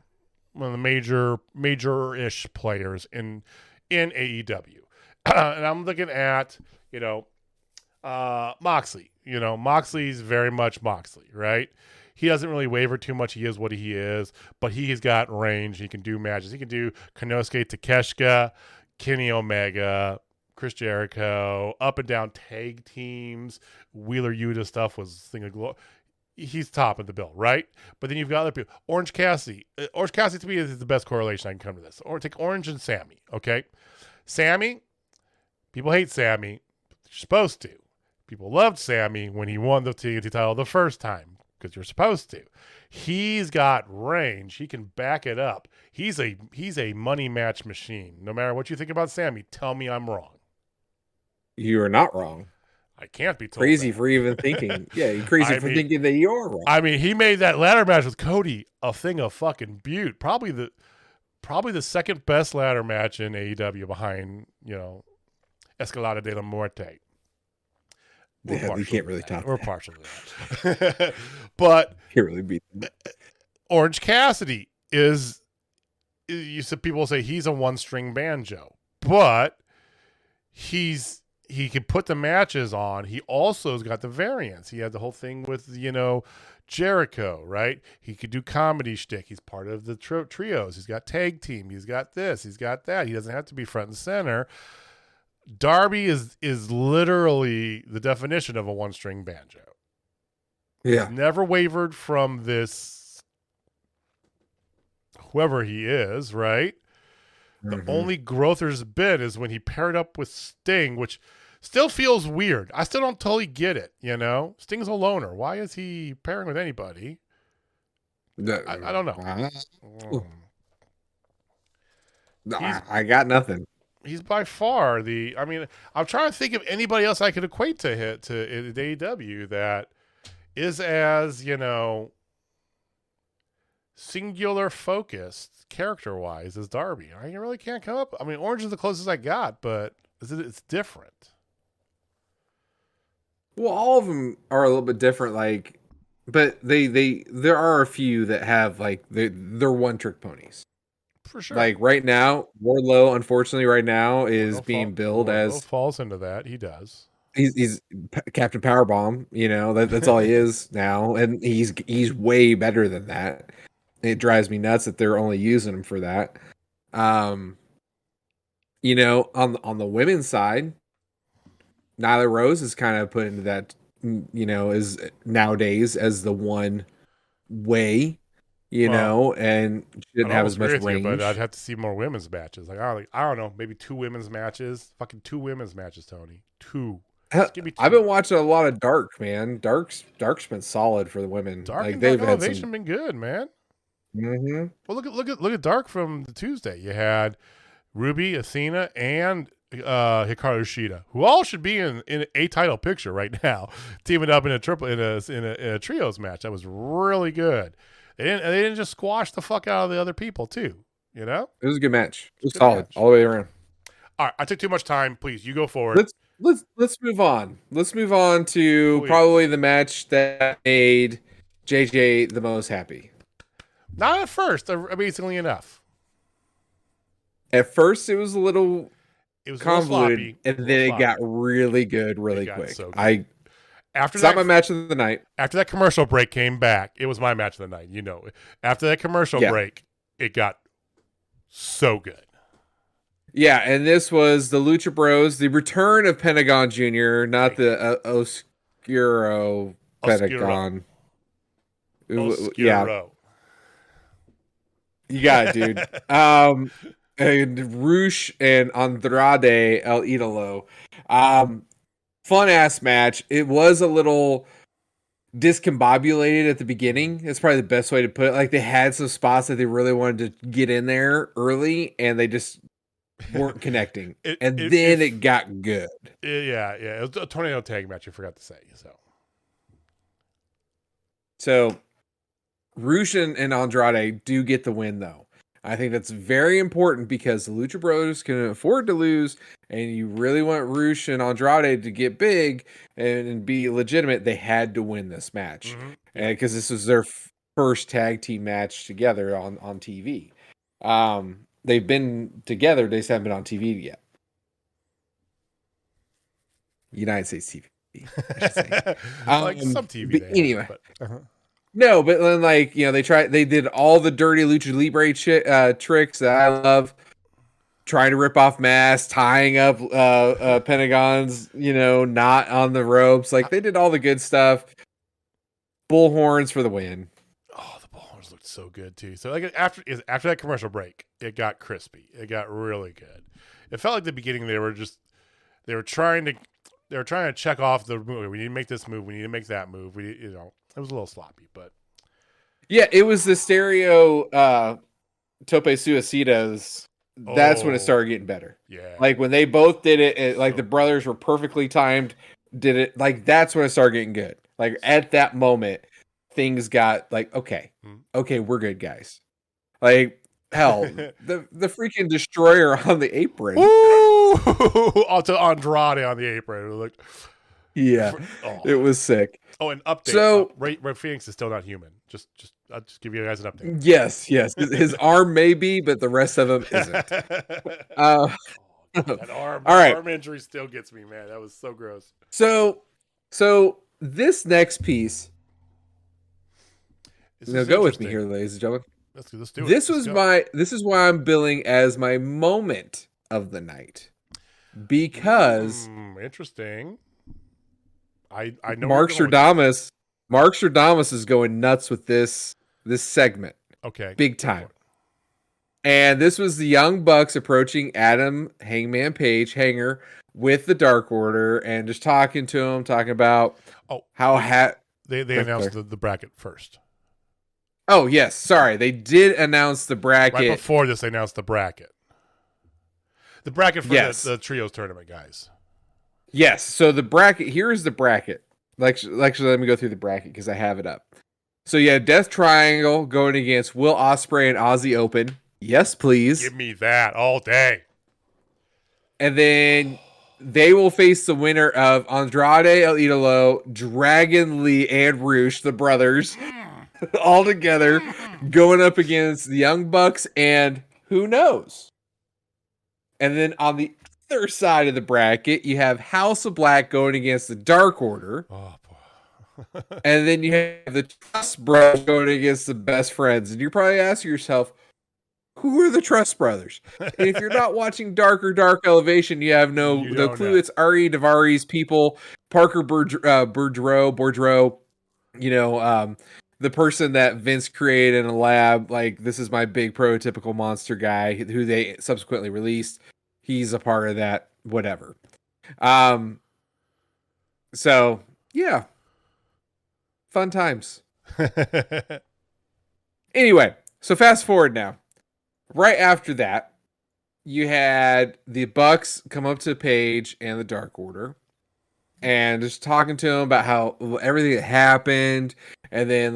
one of the major-ish players in AEW, and I'm looking at Moxley. Moxley's very much Moxley, right? He doesn't really waver too much. He is what he is, but he's got range. He can do matches. He can do Konosuke Takeshita, Kenny Omega, Chris Jericho, up and down tag teams. Wheeler Yuta stuff was thing of glory. He's top of the bill, right? But then you've got other people. Orange Cassidy. Orange Cassidy to me is the best correlation I can come to this. Or take Orange and Sammy, okay? Sammy, people hate Sammy. You're supposed to. People loved Sammy when he won the TNT title the first time. Because you're supposed to. He's got range. He can back it up. He's a money match machine. No matter what you think about Sammy, tell me I'm wrong. You are not wrong. I can't be told crazy that. For even thinking. Yeah, you're crazy for thinking that you're wrong. I mean, he made that ladder match with Cody a thing of fucking beaut. Probably the second best ladder match in AEW behind Escalada de la Muerte. Yeah, you can't really top. We're partial to that. But can't really beat them. Orange Cassidy is you said people say he's a one-string banjo, but he can put the matches on. He also has got the variants. He had the whole thing with Jericho, right? He could do comedy shtick. He's part of the trios. He's got tag team. He's got this. He's got that. He doesn't have to be front and center. Darby is literally the definition of a one-string banjo. Yeah. He's never wavered from this, whoever he is, right? The only growth there's been is when he paired up with Sting, which still feels weird. I still don't totally get it, Sting's a loner. Why is he pairing with anybody? I don't know. I got nothing. He's by far I'm trying to think of anybody else I could equate to AEW that is as, singular focused character-wise as Darby. I really can't come up. I mean, Orange is the closest I got, but it's different. Well, all of them are a little bit different, but there are a few that have, they're one-trick ponies. For sure. Right now, Wardlow, unfortunately, right now is being billed as falls into that. He does. He's Captain Powerbomb. That's all he is now, and he's way better than that. It drives me nuts that they're only using him for that. On the women's side, Nyla Rose is kind of put into that. Is nowadays as the one way. And she didn't have as much range. But I'd have to see more women's matches. I don't know, maybe 2 women's matches. Fucking 2 women's matches, Tony. 2. Give me 2. I've been watching a lot of Dark, man. Dark's been solid for the women. Dark and Dark Elevation been good, man. Mm-hmm. Well, look at Dark from the Tuesday. You had Ruby, Athena, and Hikaru Shida, who all should be in a title picture right now, teaming up in a trios match. That was really good. They didn't just squash the fuck out of the other people too, It was a good match. It was solid all the way around. All right, I took too much time. Please, you go forward. Let's move on. Let's move on to probably the match that made JJ the most happy. Not at first, amazingly enough. At first, it was a little convoluted, and then it got really good really quick. So good. It's not my match of the night. After that commercial break came back, it was my match of the night. You know, after that commercial break, it got so good. Yeah, and this was the Lucha Bros, the return of Pentagon Jr., not the Oscuro Pentagon. Oscuro. Yeah. You got it, dude. And Rush and Andrade El Idolo. Fun ass match. It was a little discombobulated at the beginning. That's probably the best way to put it. Like, they had some spots that they really wanted to get in there early, and they just weren't connecting. It got good. Yeah. It was a tornado tag match, I forgot to say. So Rush and Andrade do get the win, though. I think that's very important because the Lucha Bros can afford to lose, and you really want Rush and Andrade to get big and be legitimate. They had to win this match because this was their first tag team match together on TV. They've been together, they just haven't been on TV yet. United States TV, I should say. Like some TV. Anyway. No, but then, like, you know, they did all the dirty Lucha Libre tricks that I love. Trying to rip off masks, tying up Pentagon's, knot on the ropes. Like, they did all the good stuff. Bullhorns for the win. Oh, the bullhorns looked so good too. So like after that commercial break, it got crispy. It got really good. It felt like the beginning they were trying to check off the move. We need to make this move. We need to make that move. It was a little sloppy, but yeah, it was the stereo Tope Suicidas. That's when it started getting better. Yeah, like when they both did it, like the brothers were perfectly timed. Did it like that's when it started getting good. Like at that moment, things got like okay, we're good, guys. Like hell, the freaking destroyer on the apron. Ooh, onto Andrade on the apron. It looked, it was sick. Oh, an update. So Ray Phoenix is still not human. I'll just give you guys an update. Yes. His arm may be, but the rest of him isn't. That arm injury still gets me, man. That was so gross. So this next piece. Go with me here, ladies and gentlemen. Let's do it. This is why I'm billing as my moment of the night. Because interesting. I know Mark Stradamus is going nuts with this segment. Okay. Big time. And this was the Young Bucks approaching Adam Hangman Page, Hanger, with the Dark Order and just talking to him, talking about how they announced the bracket first. Oh, yes. Sorry. They did announce the bracket. Right before this, they announced the bracket. The bracket for the Trios tournament, guys. Yes. So the bracket, here's the bracket. Actually, let me go through the bracket because I have it up. So you have Death Triangle going against Will Ospreay and Aussie Open. Yes, please. Give me that all day. And then they will face the winner of Andrade El Idolo, Dragon Lee, and Rush, the brothers, all together, going up against the Young Bucks and who knows? And then on the other side of the bracket, you have House of Black going against the Dark Order. Oh, boy. And then you have the Trust Bros going against the Best Friends. And you're probably asking yourself, who are the Trust Brothers? And if you're not watching Dark Elevation, you have no clue. Know. It's Ari Daivari people, Parker Boudreaux, the person that Vince created in a lab. Like, this is my big prototypical monster guy who they subsequently released. He's a part of that, whatever. So, yeah. Fun times. Anyway, so fast forward now. Right after that, you had the Bucks come up to Page and the Dark Order and just talking to him about how everything that happened. And then,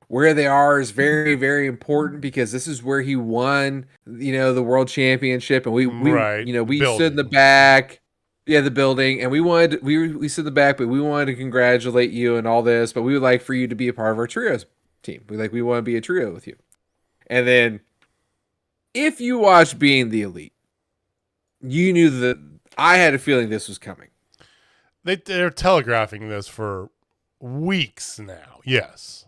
where they are is very, very important because this is where he won, the world championship. And we stood in the back. Yeah, the building. And we stood in the back, but we wanted to congratulate you and all this. But we would like for you to be a part of our trios team. We want to be a trio with you. And then, if you watched Being the Elite, you knew that I had a feeling this was coming. they're telegraphing this for weeks now. Yes.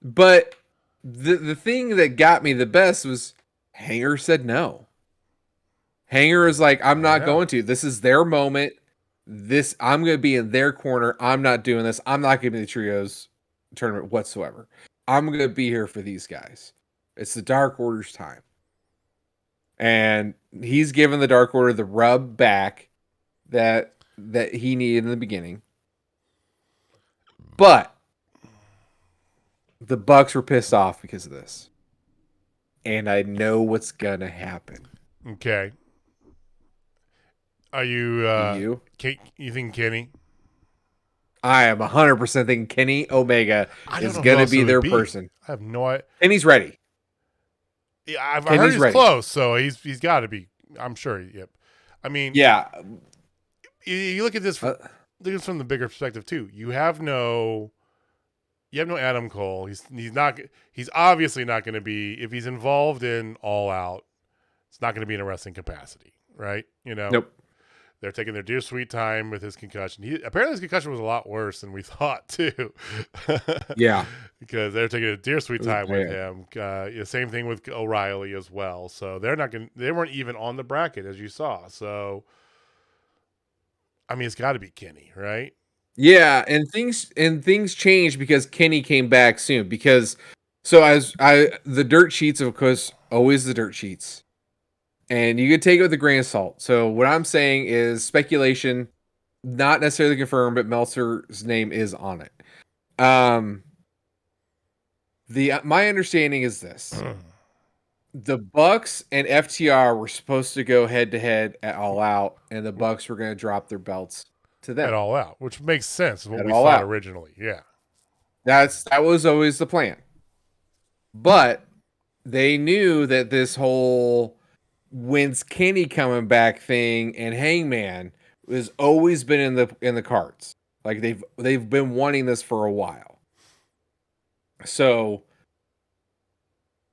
But the thing that got me the best was Hanger said no. Hanger is like, I'm not going to. This is their moment. I'm going to be in their corner. I'm not doing this. I'm not giving the trios tournament whatsoever. I'm going to be here for these guys. It's the Dark Order's time. And he's given the Dark Order the rub back that he needed in the beginning. But the Bucks were pissed off because of this. And I know what's going to happen. Okay. Are you you think Kenny? I am 100% thinking Kenny Omega is going to be their person. I have no idea. Kenny's ready. Yeah, I've heard he's close, so he's got to be. I'm sure. Yep. I mean, yeah. You look at this from the bigger perspective too. You have no Adam Cole. He's obviously not going to be, if he's involved in All Out, it's not going to be in a wrestling capacity, right? Nope. They're taking their dear sweet time with his concussion. Apparently his concussion was a lot worse than we thought too. Yeah. Because they're taking a dear sweet time with him. Same thing with O'Reilly as well. So they weren't even on the bracket, as you saw. So I mean, it's got to be Kenny, right? Yeah, and things changed because Kenny came back soon. Because the dirt sheets, of course, always the dirt sheets, and you could take it with a grain of salt. So what I'm saying is speculation, not necessarily confirmed, but Meltzer's name is on it. My understanding is this. The Bucks and FTR were supposed to go head to head at All Out, and the Bucks were going to drop their belts to them at All Out, which makes sense. What we thought originally, yeah. That was always the plan. But they knew that this whole when's Kenny coming back thing and Hangman has always been in the cards. Like they've been wanting this for a while. So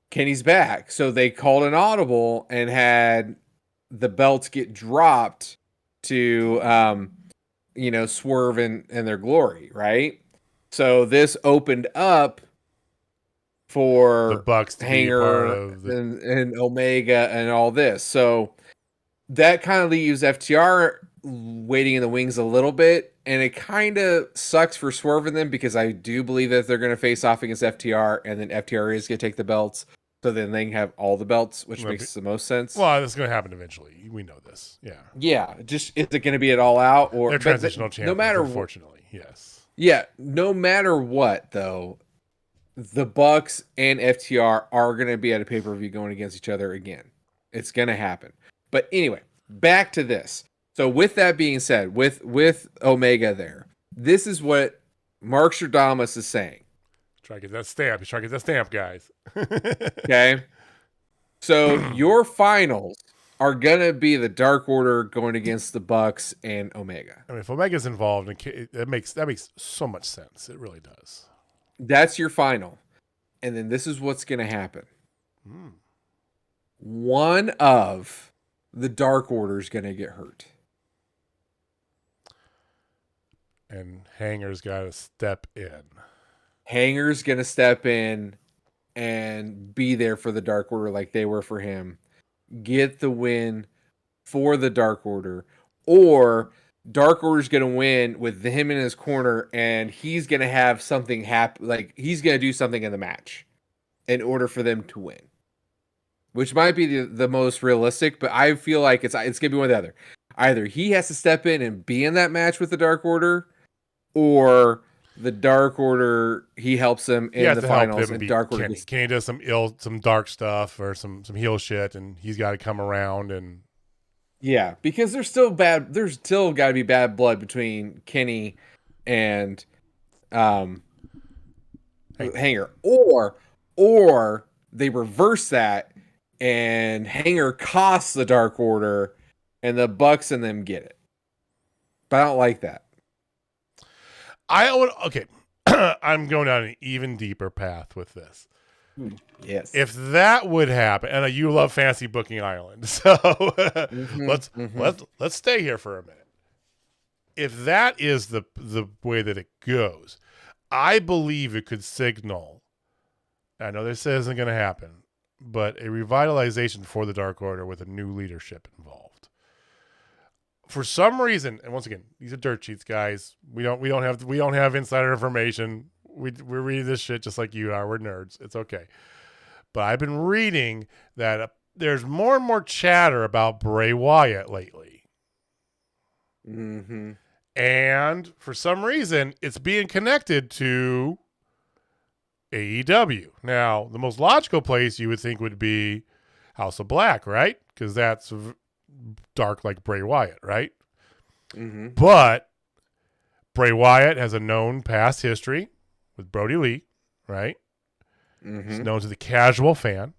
Kenny's back. So they called an audible and had the belts get dropped to Swerve and their glory, right? So this opened up for the Bucks to Hanger be part of and Omega and all this. So that kind of leaves FTR waiting in the wings a little bit, and it kind of sucks for Swerve and them because I do believe that they're going to face off against FTR, and then FTR is going to take the belts. So then they can have all the belts, which makes the most sense. Well, that's going to happen eventually. We know this. Yeah. Yeah. Just, is it going to be at All Out or they're transitional champions? No matter, unfortunately, yes. Yeah. No matter what, though, the Bucks and FTR are going to be at a pay-per-view going against each other again. It's going to happen. But anyway, back to this. So with that being said, with Omega there, this is what Mark Stradamus is saying. Try to get that stamp. He's trying to get that stamp, guys. Okay. So your finals are going to be the Dark Order going against the Bucks and Omega. I mean, if Omega's involved, that makes so much sense. It really does. That's your final. And then this is what's going to happen. One of the Dark Order is going to get hurt. And Hanger's got to step in. Hanger's going to step in and be there for the Dark Order like they were for him. Get the win for the Dark Order. Or Dark Order's going to win with him in his corner, and he's going to have something happen. Like, he's going to do something in the match in order for them to win. Which might be the most realistic, but I feel like it's going to be one or the other. Either he has to step in and be in that match with the Dark Order, or the Dark Order, he helps him in the finals, and Dark Order Kenny does some dark stuff or some heel shit, and he's got to come around and because there's still got to be bad blood between Kenny and Hanger, or they reverse that and Hanger costs the Dark Order, and the Bucks and them get it. But I don't like that. Okay. I'm going down an even deeper path with this. Yes. If that would happen, and you love fancy booking Island, so let's stay here for a minute. if that is the way that it goes, I believe it could signal. I know this isn't going to happen, but a revitalization for the Dark Order with a new leadership involved. For some reason, and once again, these are dirt sheets, guys. We don't have insider information. We're reading this shit just like you are. We're nerds. It's okay. But I've been reading that there's more and more chatter about Bray Wyatt lately. Mm-hmm. And for some reason, it's being connected to AEW. Now, the most logical place you would think would be House of Black, right? Because that's dark like Bray Wyatt, right? Mm-hmm. But Bray Wyatt has a known past history with Brody Lee, right? Mm-hmm. It's known to the casual fan.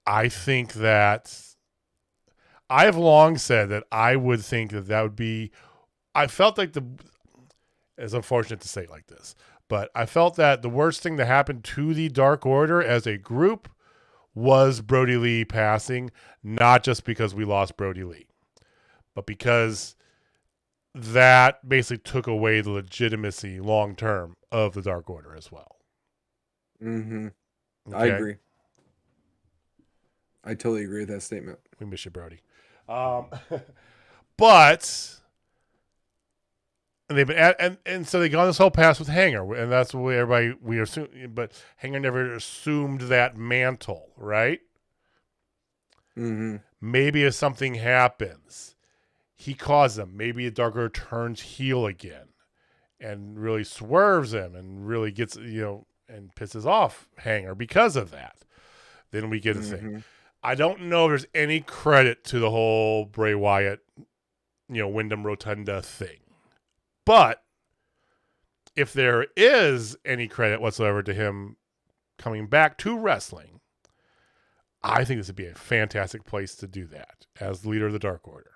I think that I've long said that I would think that would be. I felt like it's unfortunate to say it like this, but I felt that the worst thing that happened to the Dark Order as a group was Brody Lee passing, not just because we lost Brody Lee, but because that basically took away the legitimacy long term of the Dark Order as well. Mm-hmm. Okay? I agree. I totally agree with that statement. We miss you, Brody. But and they've been and so they got this whole pass with Hanger, and that's what we assume. But Hanger never assumed that mantle, right? Mm-hmm. Maybe if something happens, he caused them. Maybe a Dark Order turns heel again, and really swerves him, and really gets and pisses off Hanger because of that. Then we get a thing. I don't know if there's any credit to the whole Bray Wyatt, Wyndham Rotunda thing. But if there is any credit whatsoever to him coming back to wrestling, I think this would be a fantastic place to do that as leader of the Dark Order.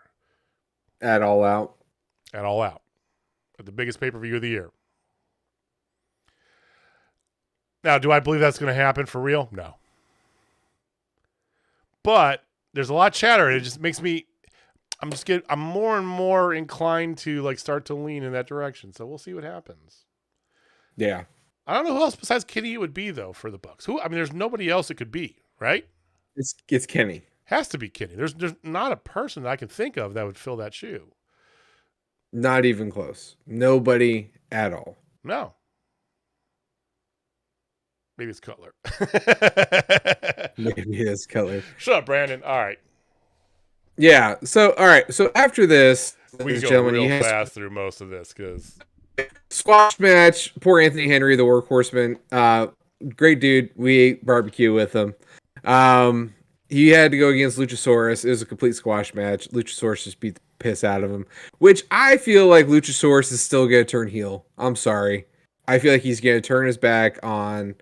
At All Out. At All Out. At the biggest pay-per-view of the year. Now, do I believe that's going to happen for real? No. But there's a lot of chatter, and it just makes me I'm more and more inclined to start to lean in that direction. So we'll see what happens. Yeah. I don't know who else besides Kenny it would be though for the Bucks. There's nobody else it could be, right? It's Kenny. Has to be Kenny. There's not a person that I can think of that would fill that shoe. Not even close. Nobody at all. No. Maybe it's Cutler. Maybe it's Cutler. Shut up, Brandon. All right. Yeah. So, all right. So after this, we can go real fast through most of this because squash match. Poor Anthony Henry, the workhorseman. Great dude. We ate barbecue with him. He had to go against Luchasaurus. It was a complete squash match. Luchasaurus just beat the piss out of him, which I feel like Luchasaurus is still going to turn heel. I'm sorry. I feel like he's going to turn his back on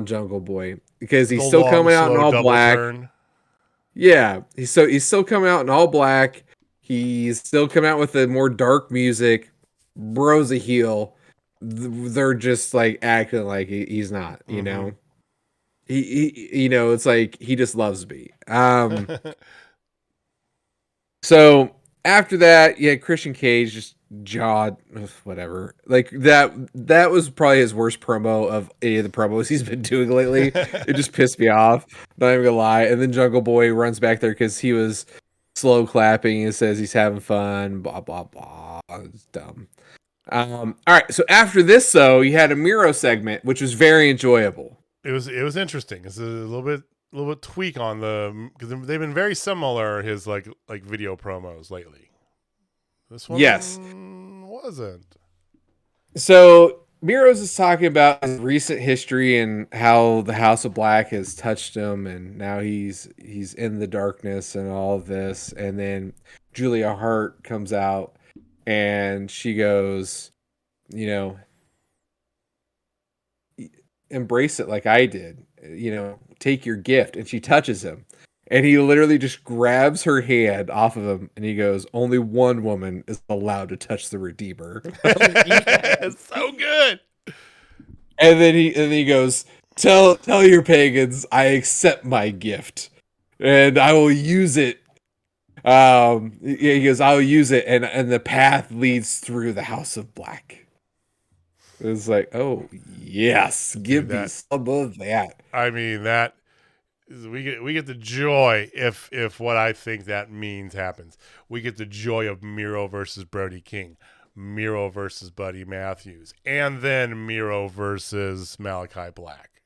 Jungle Boy because he's still coming out in all black. Turn. Yeah, he's still coming out in all black. He's still coming out with the more dark music. Bro's a heel. They're just acting like he's not. You know, he it's like he just loves me. So after that, yeah, Christian Cage just jawed, whatever. That was probably his worst promo of any of the promos he's been doing lately. It just pissed me off. Not even gonna lie. And then Jungle Boy runs back there because he was slow clapping and says he's having fun. Blah blah blah. It's dumb. All right. So after this, though, you had a Miro segment, which was very enjoyable. It was interesting. It's a little bit tweak on because they've been very similar. His like video promos lately. This one wasn't. So Miro's is talking about his recent history and how the House of Black has touched him, and now he's in the darkness and all of this. And then Julia Hart comes out and she goes, embrace it like I did. Take your gift. And she touches him. And he literally just grabs her hand off of him, and he goes, "Only one woman is allowed to touch the Redeemer." It's so good. And then he goes, "Tell your pagans I accept my gift, and I will use it He goes, I'll use it, and the path leads through the House of Black. It was like, oh yes, give me some of that. I mean, that we get the joy if what I think that means happens. We get the joy of Miro versus Brody King, Miro versus Buddy Matthews, and then Miro versus Malachi Black.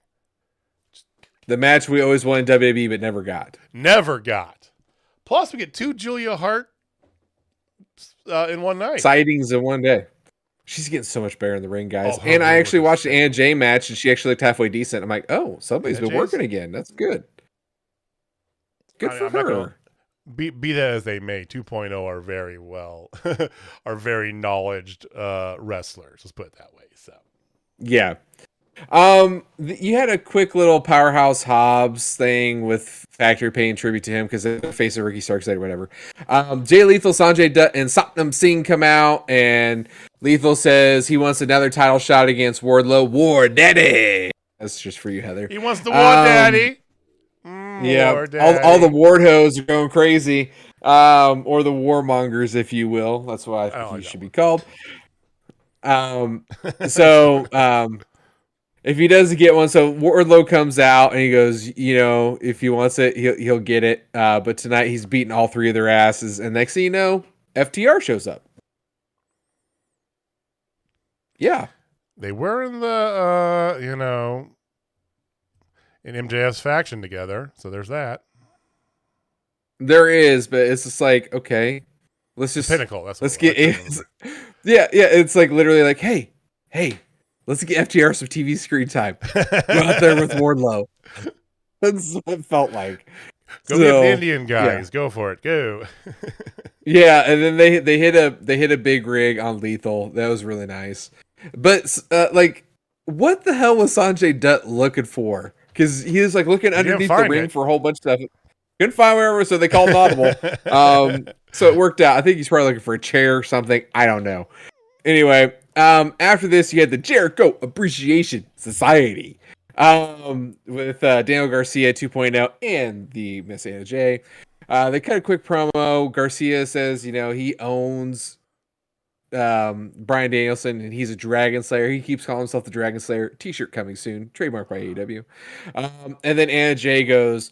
The match we always wanted WWE but never got. Never got. Plus, we get 2 Julia Hart in one night. Sightings in one day. She's getting so much better in the ring, guys. And I actually watched the Anna Jay match, and she actually looked halfway decent. I'm like, oh, somebody's been working again. That's good. Good for her. Be that as they may, 2.0 are very well, are very knowledged wrestlers. Let's put it that way. So, yeah. You had a quick little Powerhouse Hobbs thing with Factory paying tribute to him because they're the face of Ricky Starks or whatever. Jay Lethal, Sanjay Dutt, and Satnam Singh come out, and Lethal says he wants another title shot against Wardlow. War Daddy. That's just for you, Heather. He wants the War Daddy. Yeah, all the Ward hoes are going crazy, or the warmongers, if you will. That's what I think he should be called. If he doesn't get one, so Wardlow comes out and he goes, if he wants it, he'll get it. But tonight he's beating all 3 of their asses, and next thing you know, FTR shows up. Yeah, they were in the in MJF's faction together, so there's that. There is, but it's just like, okay, let's just Pinnacle. Let's get yeah. It's like literally like, hey, let's get FTR some TV screen time. Go out there with Wardlow. That's what it felt like. Go get the Indian guys. Yeah. Go for it. Go. Yeah, and then they hit a big rig on Lethal. That was really nice. But what the hell was Sanjay Dutt looking for? Because he was like looking underneath the ring for a whole bunch of stuff. Couldn't find wherever, so they called an audible. So it worked out. I think he's probably looking for a chair or something. I don't know. Anyway, after this, you had the Jericho Appreciation Society with Daniel Garcia 2.0 and the Miss Anna Jay. They cut a quick promo. Garcia says, he owns Bryan Danielson, and he's a Dragon Slayer. He keeps calling himself the Dragon Slayer. T-shirt coming soon, trademarked by AEW. And then Anna Jay goes,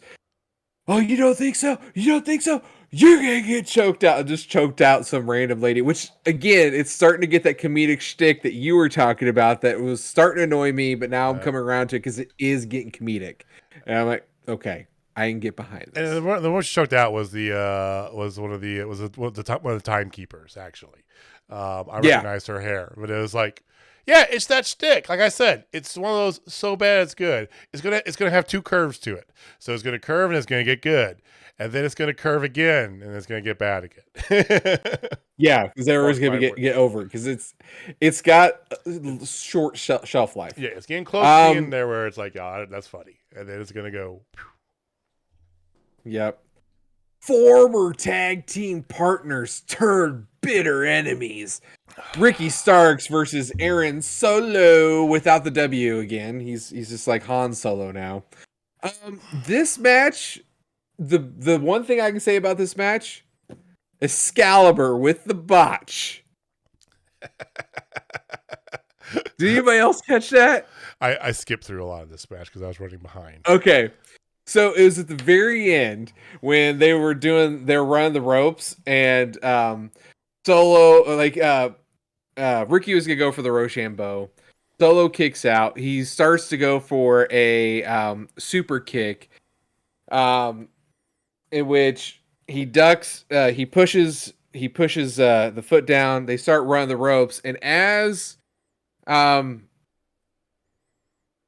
"Oh, you don't think so? You don't think so? You're gonna get choked out." And just choked out some random lady. Which again, it's starting to get that comedic shtick that you were talking about that was starting to annoy me, but now I'm coming around to it because it is getting comedic. And I'm like, okay, I can get behind this. And the one she choked out was one of the timekeepers actually. I recognized her hair, but it was like, yeah, it's that shtick. Like I said, it's one of those so bad it's good. It's gonna have 2 curves to it. So it's gonna curve and it's gonna get good, and then it's gonna curve again and it's gonna get bad again. Yeah, because everyone's gonna get over it because it's got short shelf life. Yeah, it's getting close to being there where it's like, oh, that's funny, and then it's gonna go. Yep. Former tag team partners turned bitter enemies. Ricky Starks versus Aaron Solo without the W again. He's just like Han Solo now. This match, the one thing I can say about this match, Excalibur with the botch. Did anybody else catch that? I skipped through a lot of this match because I was running behind. Okay. So it was at the very end when they were running the ropes, and Solo, Ricky was gonna go for the Rochambeau. Solo kicks out. He starts to go for a super kick, in which he ducks. He pushes the foot down. They start running the ropes, and as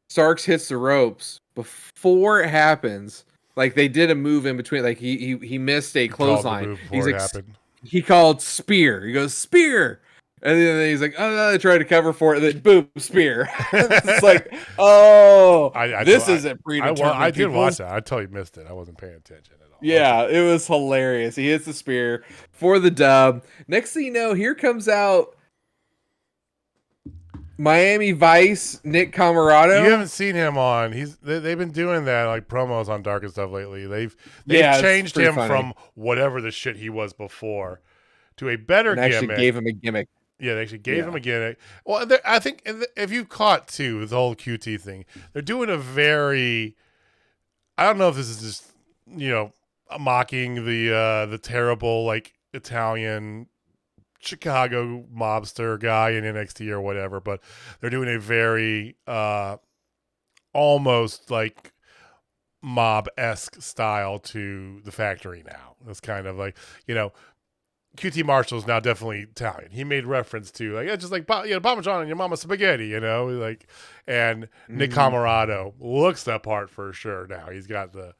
Starks hits the ropes, before it happens, like they did a move in between, like he missed a clothesline. He called spear. He goes spear, and then he's like, oh no, they tried to cover for it, and then boom, spear. It's like, oh, this isn't predetermined. I did watch that. I totally missed it. I wasn't paying attention at all. Yeah, it was hilarious. He hits the spear for the dub. Next thing you know, here comes out Miami Vice, Nick Camarado. You haven't seen him on. They've been doing that like promos on Dark and stuff lately. They've changed him from whatever the shit he was before to a better and gimmick. Actually gave him a gimmick. Yeah, they actually gave him a gimmick. Well, I think if you caught too the whole QT thing, they're doing a very. I don't know if this is just mocking the terrible like Italian Chicago mobster guy in NXT or whatever, but they're doing a very almost like mob-esque style to the factory now. It's kind of like, QT Marshall's now definitely Italian. He made reference to like, just like Parmesan and your mama spaghetti, like, and Nick Camarado looks that part for sure now. He's got the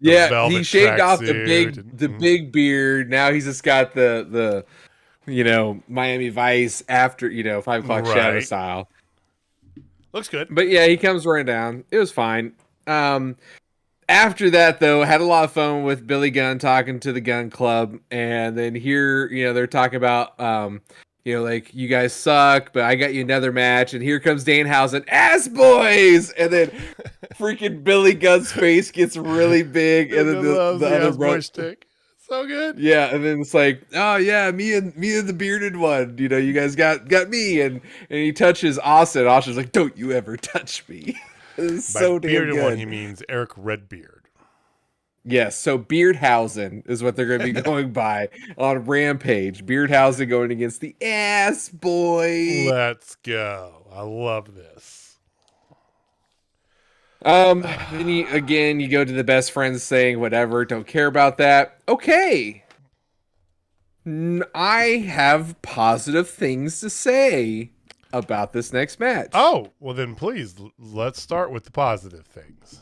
he shaved off the big beard. Now he's just got the Miami Vice after 5 o'clock shadow style. Looks good. But yeah, he comes running down. It was fine. After that, though, had a lot of fun with Billy Gunn talking to the Gun Club, and then here, they're talking about, like, you guys suck, but I got you another match, and here comes Danhausen, ass boys, and then freaking Billy Gunn's face gets really big, and then the other boy stick. So good. Yeah, and then it's like, oh yeah, me and the bearded one, you guys got me, and he touches Austin. Austin's like, don't you ever touch me. It's so damn bearded good. One, he means Eric Redbeard. Yes, so Beardhausen is what they're going to be going by on Rampage. Beardhausen going against the ass boy. Let's go. I love this. Then you go to the best friends saying whatever, don't care about that. Okay. I have positive things to say about this next match. Oh, well then please, let's start with the positive things.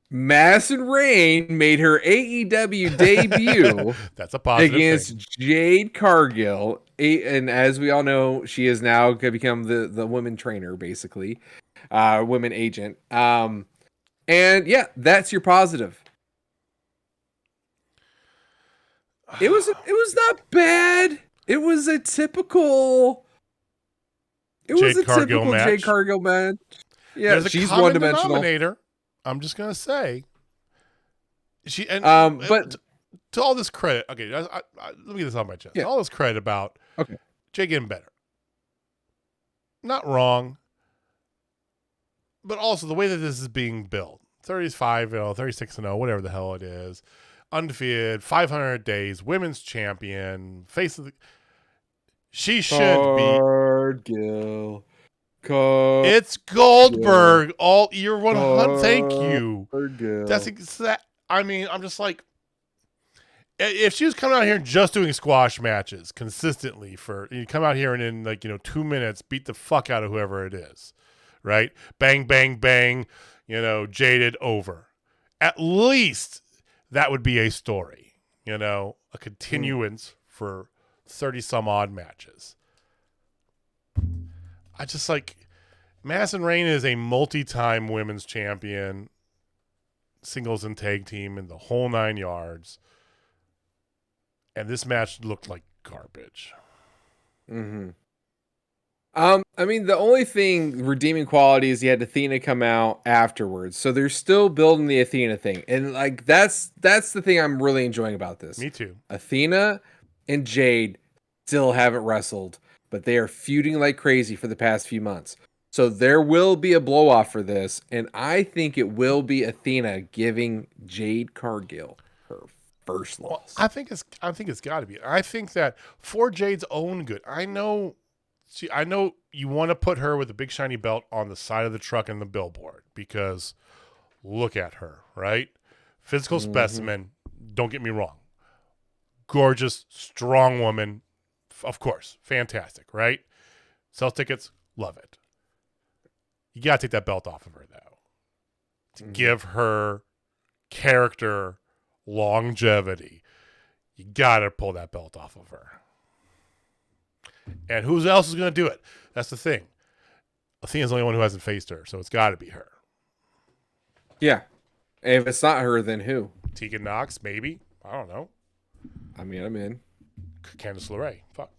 Madison Rayne made her AEW debut. That's a positive against thing. Jade Cargill, and as we all know, she is now going to become the women trainer, basically, women agent. And yeah, that's your positive. It was not bad. It was a typical. Jade Cargill match. Yeah, she's one-dimensional. Denominator. I'm just gonna say, but to all this credit, okay, let me get this on my chest. Yeah. All this credit about Jay getting better, not wrong, but also the way that this is being built. 35, 36-0, whatever the hell it is, undefeated, 500 days, women's champion, face of the. She should be. It's Goldberg. All year 100. Thank you. That's exact. I mean, I'm just like, if she was coming out here just doing squash matches consistently you come out here and in 2 minutes beat the fuck out of whoever it is, right? Bang, bang, bang. Jaded over. At least that would be a story. A continuance for 30 some odd matches. I just Madison Rayne is a multi-time women's champion, singles and tag team in the whole 9 yards. And this match looked like garbage. Mm-hmm. I mean, the only thing redeeming quality is you had Athena come out afterwards. So they're still building the Athena thing. And that's the thing I'm really enjoying about this. Me too. Athena and Jade still haven't wrestled, but they are feuding like crazy for the past few months. So there will be a blow off for this, and I think it will be Athena giving Jade Cargill her first loss. Well, I think it's got to be. I think that for Jade's own good. I know you want to put her with a big shiny belt on the side of the truck and the billboard because look at her, right? Physical specimen. Don't get me wrong. Gorgeous, strong woman. Of course, fantastic, right? Sells tickets, love it. You got to take that belt off of her, though, to give her character longevity. You got to pull that belt off of her. And who else is going to do it? That's the thing. Athena's the only one who hasn't faced her, so it's got to be her. Yeah. And if it's not her, then who? Tegan Knox, maybe. I don't know. I mean, I'm in. Candice LeRae. Fuck.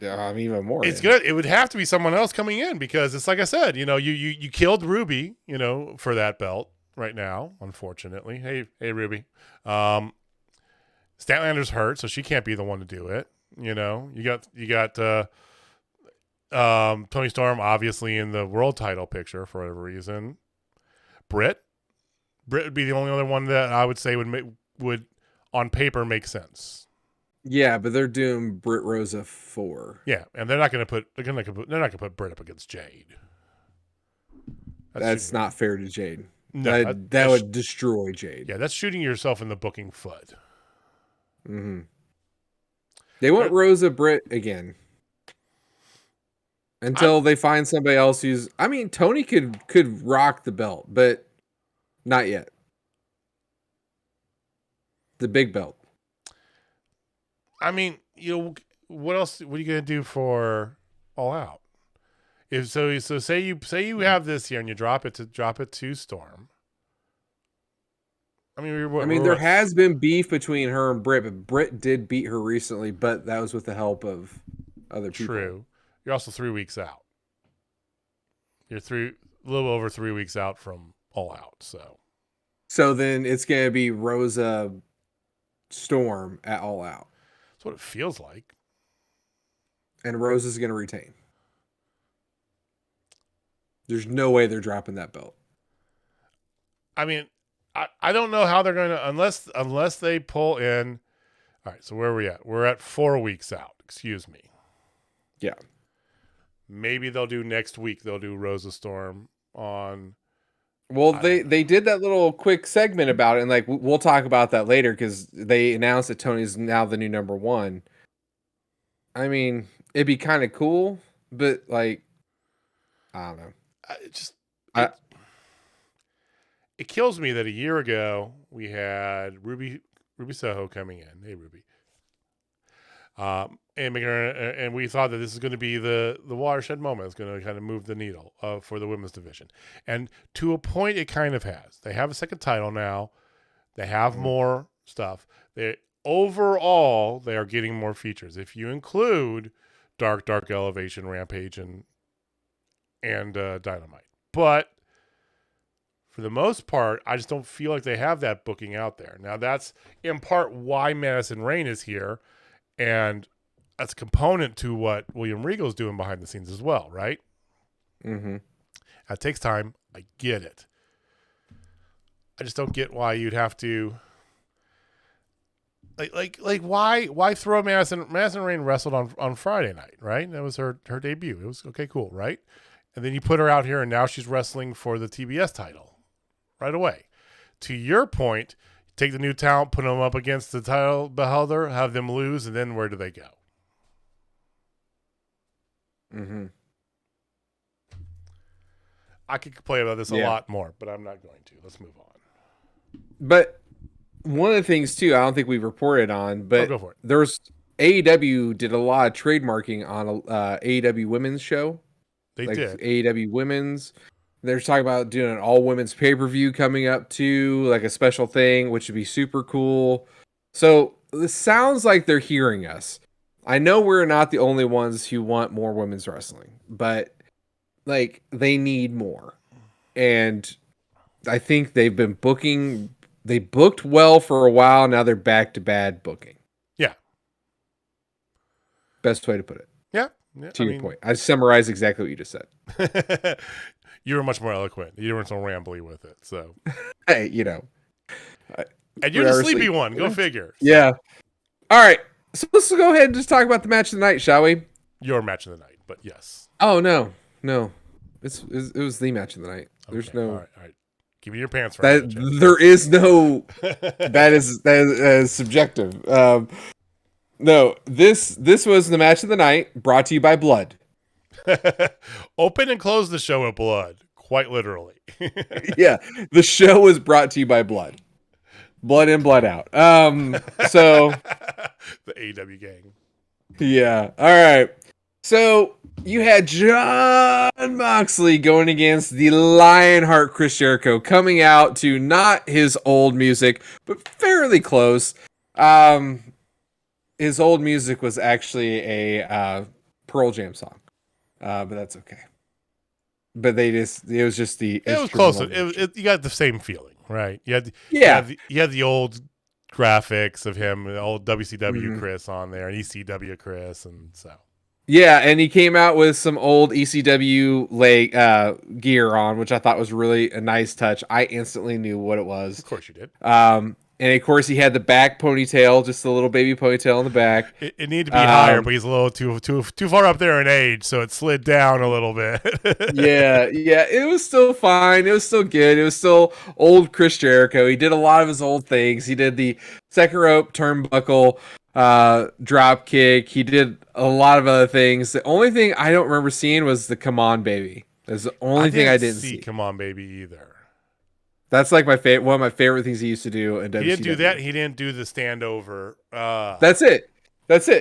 even more. It's good. It would have to be someone else coming in because it's like I said, you killed Ruby, for that belt right now, unfortunately. Hey Ruby. Statlander's hurt, so she can't be the one to do it. You got Tony Storm obviously in the world title picture for whatever reason. Britt would be the only other one that I would say would on paper make sense. Yeah, but they're doing Britt Rosa 4. Yeah, and they're not going to put Britt up against Jade. That's not fair to Jade. No, that would destroy Jade. Yeah, that's shooting yourself in the booking foot. Mm-hmm. They want Rosa Britt again until they find somebody else who's. I mean, Tony could rock the belt, but not yet. The big belt. I mean, what else? What are you gonna do for All Out? If so, say you have this here and you drop it to Storm. I mean, there has been beef between her and Britt, but Britt did beat her recently, but that was with the help of other people. True. You're also 3 weeks out. You're a little over 3 weeks out from All Out, so. So then it's gonna be Rosa Storm at All Out. That's what it feels like. And Rosa's gonna retain. There's no way they're dropping that belt. I mean, I don't know how they're going to unless they pull in. All right, so where are we at? We're at 4 weeks out. Excuse me. Yeah. Maybe they'll do next week. They'll do Rosa Storm on. Well, they did that little quick segment about it, and like we'll talk about that later because they announced that Tony's now the new number 1. I mean, it'd be kind of cool, but like, I don't know. It kills me that a year ago we had Ruby Soho coming in. Hey, Ruby. And we thought that this is going to be the watershed moment. It's going to kind of move the needle for the women's division. And to a point, it kind of has. They have a second title now. They have more stuff. Overall, they are getting more features. If you include Dark Elevation, Rampage, and Dynamite. But for the most part, I just don't feel like they have that booking out there. Now, that's in part why Madison Rayne is here, and that's a component to what William Regal's doing behind the scenes as well, right? Mm-hmm. That takes time. I get it. I just don't get why you'd have to why throw Madison Rayne wrestled on Friday night, right? That was her debut. It was okay, cool, right? And then you put her out here and now she's wrestling for the TBS title right away. To your point, take the new talent, put them up against the title beholder, have them lose, and then where do they go? Mm-hmm. I could complain about this a lot more, but I'm not going to. Let's move on. But one of the things, too, I don't think we've reported on, but go for it. There's AEW did a lot of trademarking on AEW women's show. They did. AEW women's. They're talking about doing an all-women's pay-per-view coming up, too, like a special thing, which would be super cool. So this sounds like they're hearing us. I know we're not the only ones who want more women's wrestling, but like they need more. And I think they've been booking. They booked well for a while. Now they're back to bad booking. Yeah. Best way to put it. Yeah. To your point. I summarized exactly what you just said. You were much more eloquent. You weren't so rambly with it. So, hey, and you're the sleepy one. Go figure. So. Yeah. All right. So let's go ahead and just talk about the match of the night, shall we? Your match of the night, but yes. Oh no. It was the match of the night. There's no. All right. Give me your pants. There is no. that is subjective. No, this was the match of the night, brought to you by Blood. Open and close the show with blood, quite literally. Yeah, the show was brought to you by Blood. Blood in, blood out. So the AEW gang. Yeah. All right. So you had Jon Mexley going against the Lionheart Chris Jericho, coming out to not his old music, but fairly close. His old music was actually a Pearl Jam song, but that's okay. But it was just the. It was close. You got the same feeling, right? You had the old graphics of him, the old WCW Chris on there, and ECW Chris, and so. Yeah, and he came out with some old ECW gear on, which I thought was really a nice touch. I instantly knew what it was. Of course you did. And of course he had the back ponytail, just a little baby ponytail in the back. It needed to be higher, but he's a little too far up there in age, so it slid down a little bit. yeah, it was still fine. It was still good. It was still old Chris Jericho. He did a lot of his old things. He did the second rope turnbuckle drop kick. He did a lot of other things. The only thing I don't remember seeing was the "Come On Baby." That's the only thing I didn't see. "Come On Baby" either. That's like my favorite. One of my favorite things he used to do in WCW. He didn't do that. He didn't do the standover. That's it.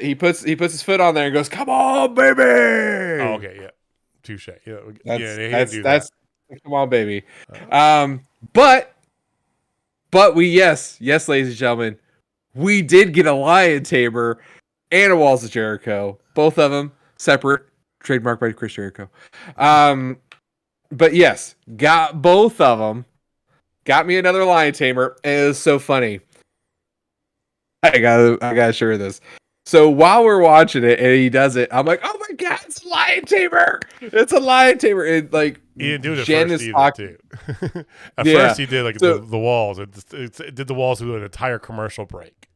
He puts his foot on there and goes, "Come on, baby." Oh, okay, yeah, touche. That's "Come on, baby." But yes, ladies and gentlemen, we did get a Liontamer and a Walls of Jericho. Both of them separate, trademarked by Chris Jericho. But yes, got both of them. Got me another Liontamer, and it was so funny. I gotta share this. So while we're watching it and he does it, I'm like, "Oh my god, it's a Liontamer! It's a Liontamer!" And like, he didn't do it at first either, too. At first, he did like the walls. It did the walls with an entire commercial break.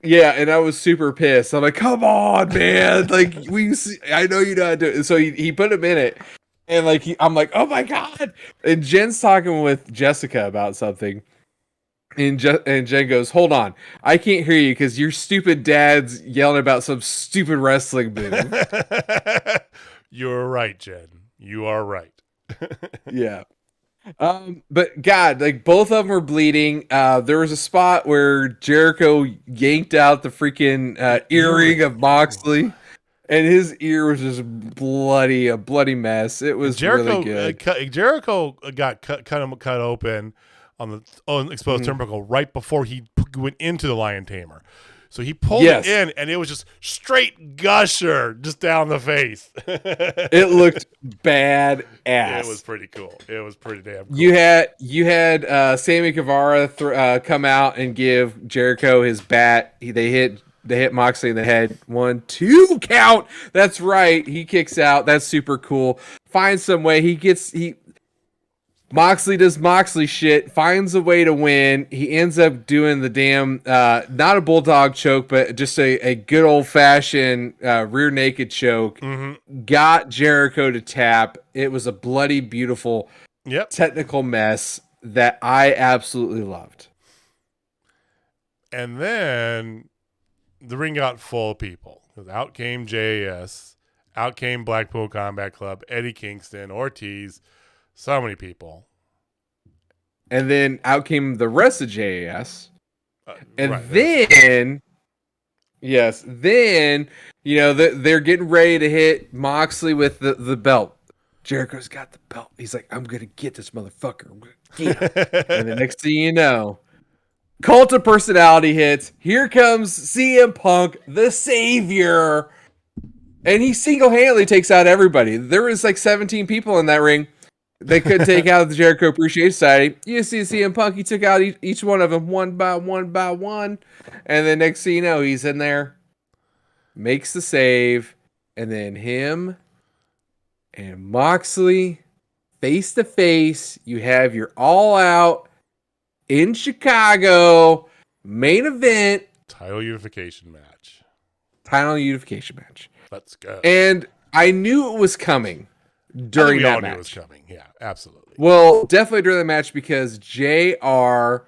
Yeah, and I was super pissed. I'm like, "Come on, man! Like, I know you know how to do it." So he put him in it. And like I'm like, "Oh my god!" And Jen's talking with Jessica about something, and Jen goes, "Hold on, I can't hear you because your stupid dad's yelling about some stupid wrestling move." You're right, Jen. You are right. Yeah. But God, like both of them were bleeding. There was a spot where Jericho yanked out the freaking earring of Moxley. And his ear was just a bloody mess. It was really good. Jericho got cut open on the exposed turnbuckle right before he went into the Liontamer. So he pulled it in, and it was just straight gusher just down the face. It looked badass. It was pretty cool. It was pretty damn cool. You had Sammy Guevara come out and give Jericho his bat. They hit Moxley in the head. 1, 2 count. That's right. He kicks out. That's super cool. Finds some way. Moxley does Moxley shit. Finds a way to win. He ends up doing the damn, not a bulldog choke, but just a good old fashioned rear naked choke. Mm-hmm. Got Jericho to tap. It was a bloody, beautiful, technical mess that I absolutely loved. And then the ring got full of people. Out came JAS. Out came Blackpool Combat Club, Eddie Kingston, Ortiz. So many people. And then out came the rest of JAS. Then, they're getting ready to hit Moxley with the belt. Jericho's got the belt. He's like, "I'm going to get this motherfucker. I'm going to get him." And the next thing you know, Cult of Personality hits. Here comes CM Punk, the savior. And he single-handedly takes out everybody. There was like 17 people in that ring. They could take out the Jericho Appreciation Society. You see CM Punk, he took out each one of them one by one. And then next thing you know, he's in there, makes the save, and then him and Moxley face to face. You have your All Out in Chicago main event. Title unification match. Let's go. And I knew it was coming during that match. It was coming. Yeah, absolutely. Well, definitely during the match because JR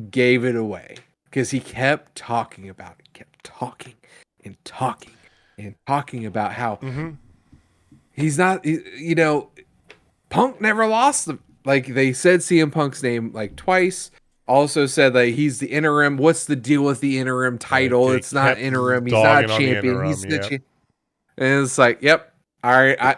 gave it away because he kept talking about it. Kept talking about how he's not, Punk never lost them. Like they said CM Punk's name like twice. Also said that he's the interim. What's the deal with the interim title? It's not interim. He's not a champion. He's the champion. And it's like, yep. All right. I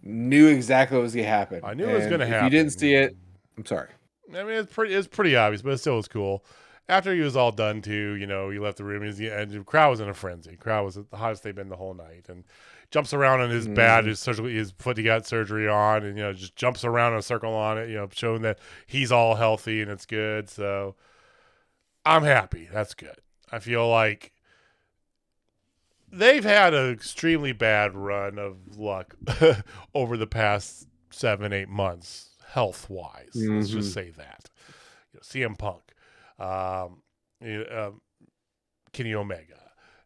knew exactly what was going to happen. I knew it was going to happen. If you didn't see it, I'm sorry. I mean, it's pretty obvious, but it still was cool. after he was all done too, he left the room and the crowd was in a frenzy. The crowd was the hottest they've been the whole night, and jumps around on his bat, his foot he got surgery on, and just jumps around in a circle on it, showing that he's all healthy and it's good. So I'm happy. That's good. I feel like they've had an extremely bad run of luck over the past 7-8 months, health wise. Let's just say that. CM Punk, Kenny Omega,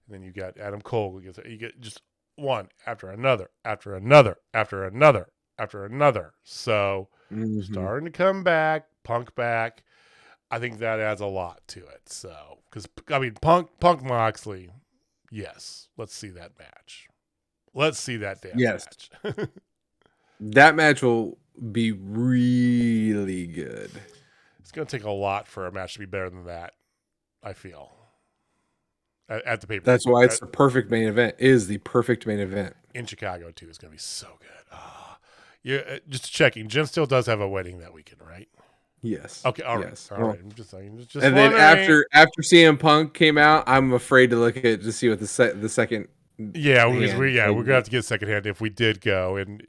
and then you got Adam Cole. You get just one after another, after another, after another, after another. So starting to come back, Punk back. I think that adds a lot to it. So, because Punk Moxley, yes, let's see that match. Let's see that damn match. That match will be really good. It's going to take a lot for a match to be better than that, I feel. At the pay-per-view. That's why it's the perfect main event. It is the perfect main event. In Chicago, too, is going to be so good. Just checking. Jim still does have a wedding that weekend, right? Yes. Okay, all right. Yes. All right. I'm just and wondering. Then after CM Punk came out, I'm afraid to look at it to see what the second. Yeah, we're going to have to get secondhand if we did go. And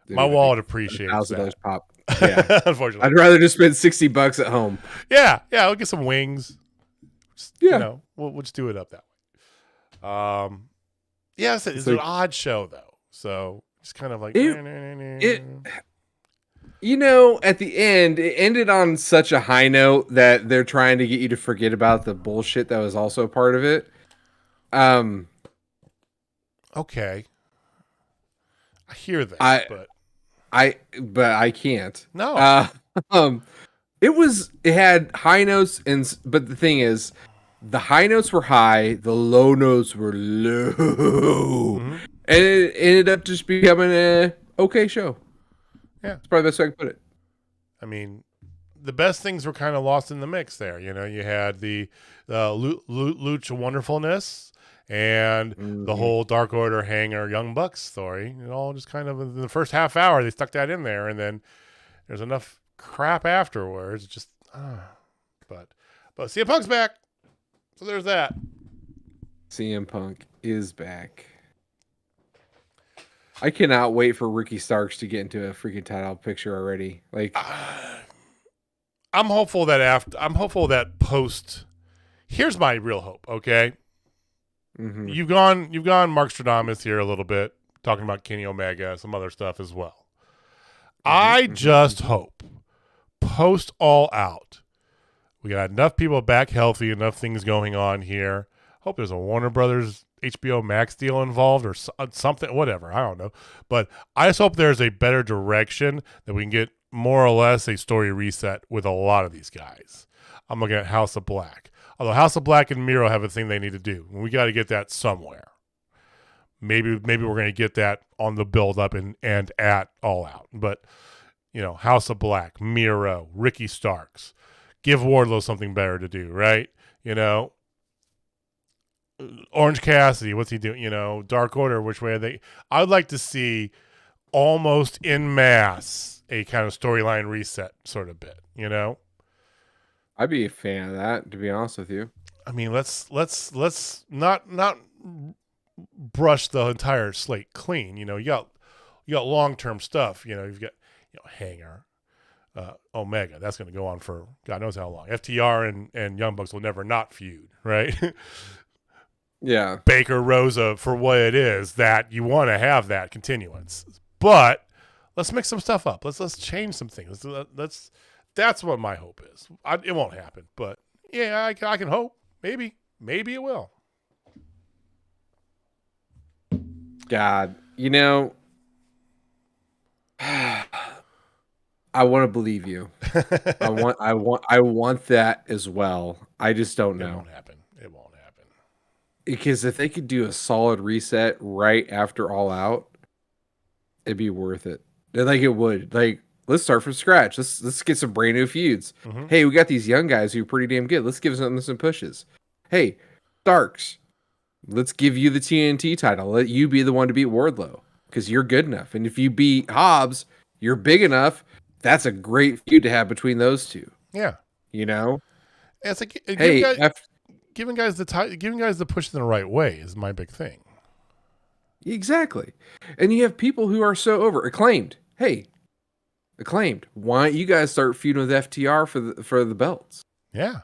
my wallet appreciates that. Pop. Yeah. Unfortunately. I'd rather just spend $60 at home. Yeah. We'll get some wings. We'll just do it up that way. It's an odd show though. So it's kind of like at the end, it ended on such a high note that they're trying to get you to forget about the bullshit that was also part of it. Okay. I hear that, but I can't. No. It had high notes, but the thing is, the high notes were high, the low notes were low, and it ended up just becoming a okay show. Yeah, that's probably the best way I can put it. I mean, the best things were kind of lost in the mix there. You had the Lucha Wonderfulness and the whole Dark Order Hanger Young Bucks story. It all just kind of in the first half hour they stuck that in there, and then there's enough crap afterwards. Just but CM Punk's back, so there's that. CM Punk is back. I cannot wait for Ricky Starks to get into a freaking title picture already. Like, I'm hopeful that post. Here's my real hope. Okay, you've gone Mark Stradamus here a little bit, talking about Kenny Omega, some other stuff as well. I just hope post All Out, we got enough people back healthy, enough things going on here. Hope there's a Warner Brothers HBO Max deal involved or something, whatever. I don't know. But I just hope there's a better direction that we can get more or less a story reset with a lot of these guys. I'm looking at House of Black. Although House of Black and Miro have a thing they need to do. We got to get that somewhere. Maybe we're going to get that on the build up and at All Out. But, House of Black, Miro, Ricky Starks. Give Wardlow something better to do, right? Orange Cassidy, what's he doing? Dark Order, which way are they? I'd like to see almost en masse a kind of storyline reset sort of bit, I'd be a fan of that, to be honest with you. I mean, let's not brush the entire slate clean. You got long-term stuff. You've got Hanger, Omega. That's going to go on for God knows how long. FTR and Young Bucks will never not feud, right? Yeah. Baker Rosa for what it is, that you want to have that continuance. But let's mix some stuff up. Let's change some things. That's what my hope is. It won't happen, but yeah, I can hope. Maybe it will. God, I want to believe you. I want that as well. I just don't know. It won't happen. Because if they could do a solid reset right after All Out, it'd be worth it. Like it would. Like, let's start from scratch. Let's get some brand new feuds. Hey, we got these young guys who are pretty damn good. Let's give them some pushes. Hey, Starks, let's give you the TNT title. Let you be the one to beat Wardlow because you're good enough. And if you beat Hobbs, you're big enough. That's a great feud to have between those two. Yeah. And it's like Hey, giving guys the push in the right way is my big thing. Exactly. And you have people who are so over Acclaimed. Hey, Acclaimed. Why don't you guys start feuding with FTR for the belts? Yeah.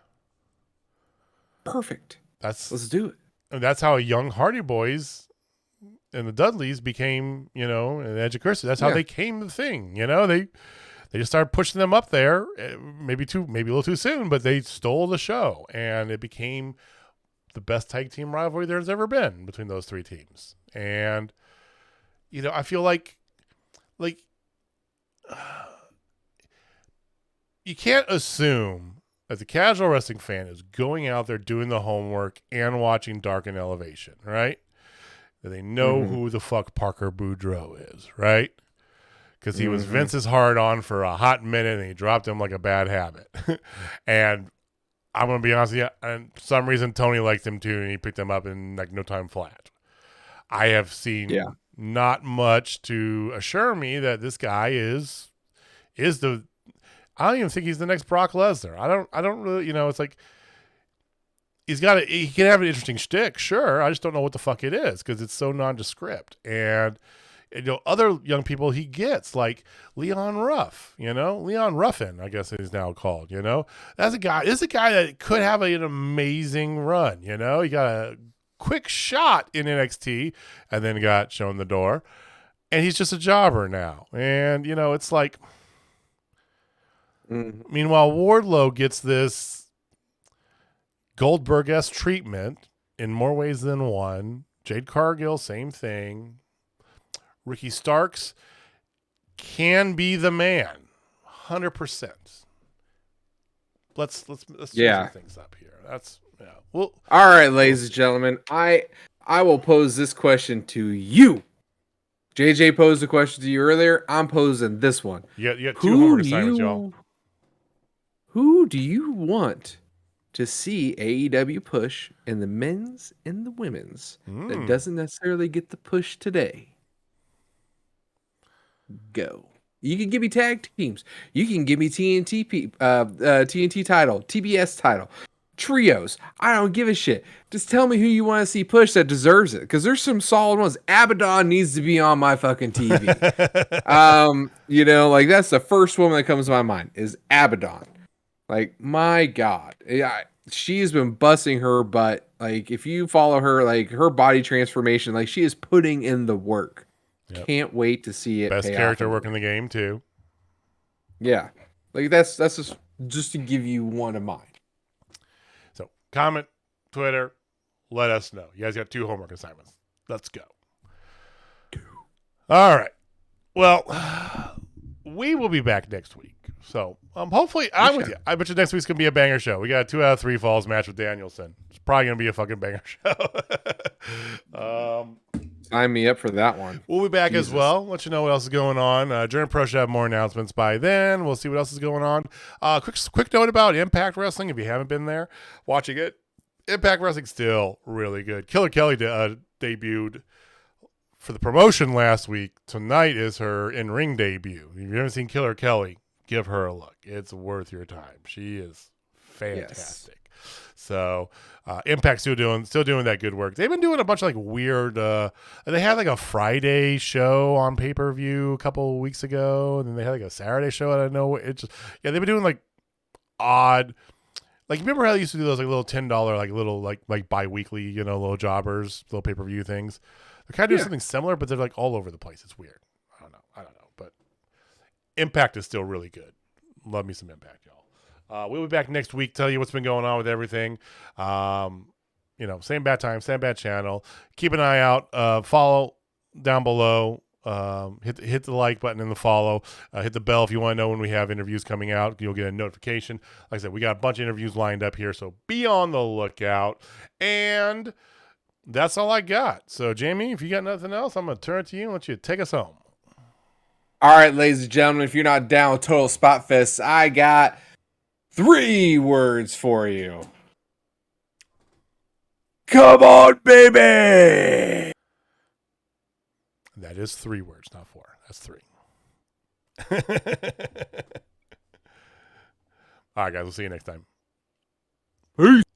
Perfect. Let's do it. And that's how young Hardy Boys and the Dudleys became, an Edge of Christmas. That's how they came the thing. They just started pushing them up there, maybe a little too soon, but they stole the show, and it became the best tag team rivalry there's ever been between those three teams. And I feel like you can't assume that the casual wrestling fan is going out there doing the homework and watching Dark and Elevation, right? That they know who the fuck Parker Boudreaux is, right? Because he was Vince's hard on for a hot minute and he dropped him like a bad habit. And I'm going to be honest with you, and for some reason Tony liked him too and he picked him up in like no time flat. I have seen not much to assure me that this guy is the. I don't even think he's the next Brock Lesnar. I don't really, it's like he can have an interesting shtick, sure. I just don't know what the fuck it is because it's so nondescript. And other young people he gets like Leon Ruff, Leon Ruffin, I guess he's now called. That's a guy. This is a guy that could have an amazing run. He got a quick shot in NXT and then got shown the door, and he's just a jobber now. And it's like. Meanwhile, Wardlow gets this Goldberg-esque treatment in more ways than one. Jade Cargill, same thing. Ricky Starks can be the man, 100%. Let's change some things up here. Well, all right, ladies and gentlemen, I will pose this question to you. JJ posed a question to you earlier. I'm posing this one. You got two homework assignments, y'all. Who do you want to see AEW push in the men's and the women's that doesn't necessarily get the push today? Go. You can give me tag teams. You can give me TNT title, TBS title, trios. I don't give a shit. Just tell me who you want to see push that deserves it, because there's some solid ones. Abaddon needs to be on my fucking TV. Like that's the first woman that comes to my mind is Abaddon. Like, my God, she's been busting her butt. Like, if you follow her, like her body transformation, like she is putting in the work. Yep. Can't wait to see it. Best character work in the game too. Yeah, like that's just to give you one of mine. So comment, Twitter, let us know. You guys got 2 homework assignments. Let's go. All right. Well, we will be back next week. So hopefully, I'm with you. I bet you next week's going to be a banger show. We got a 2 out of 3 falls match with Danielson. It's probably going to be a fucking banger show. Sign me up for that one. We'll be back as well. Let you know what else is going on. During Pro should have more announcements by then. We'll see what else is going on. Quick note about Impact Wrestling. If you haven't been there watching it, Impact Wrestling still really good. Killer Kelly debuted for the promotion last week. Tonight is her in-ring debut. If you haven't seen Killer Kelly, give her a look. It's worth your time. She is fantastic. Yes. So Impact's still doing that good work. They've been doing a bunch of like weird. They had like a Friday show on pay-per-view a couple of weeks ago, and then they had like a Saturday show. I don't know. They've been doing like odd. Like, remember how they used to do those like little $10 like little like bi-weekly little jobbers, little pay-per-view things. They're kind of doing something similar, but they're like all over the place. It's weird. I don't know, but Impact is still really good. Love me some Impact, y'all. We'll be back next week. Tell you what's been going on with everything. Same bad time, same bad channel. Keep an eye out. Follow down below. Hit the like button and the follow. Hit the bell if you want to know when we have interviews coming out. You'll get a notification. Like I said, we got a bunch of interviews lined up here, so be on the lookout. And that's all I got. So, Jamie, if you got nothing else, I'm going to turn it to you and let you take us home. All right, ladies and gentlemen, if you're not down with Total Spotfest, I got 3 words for you. Come on, baby! That is 3 words, not 4. That's 3. All right, guys. We'll see you next time. Peace.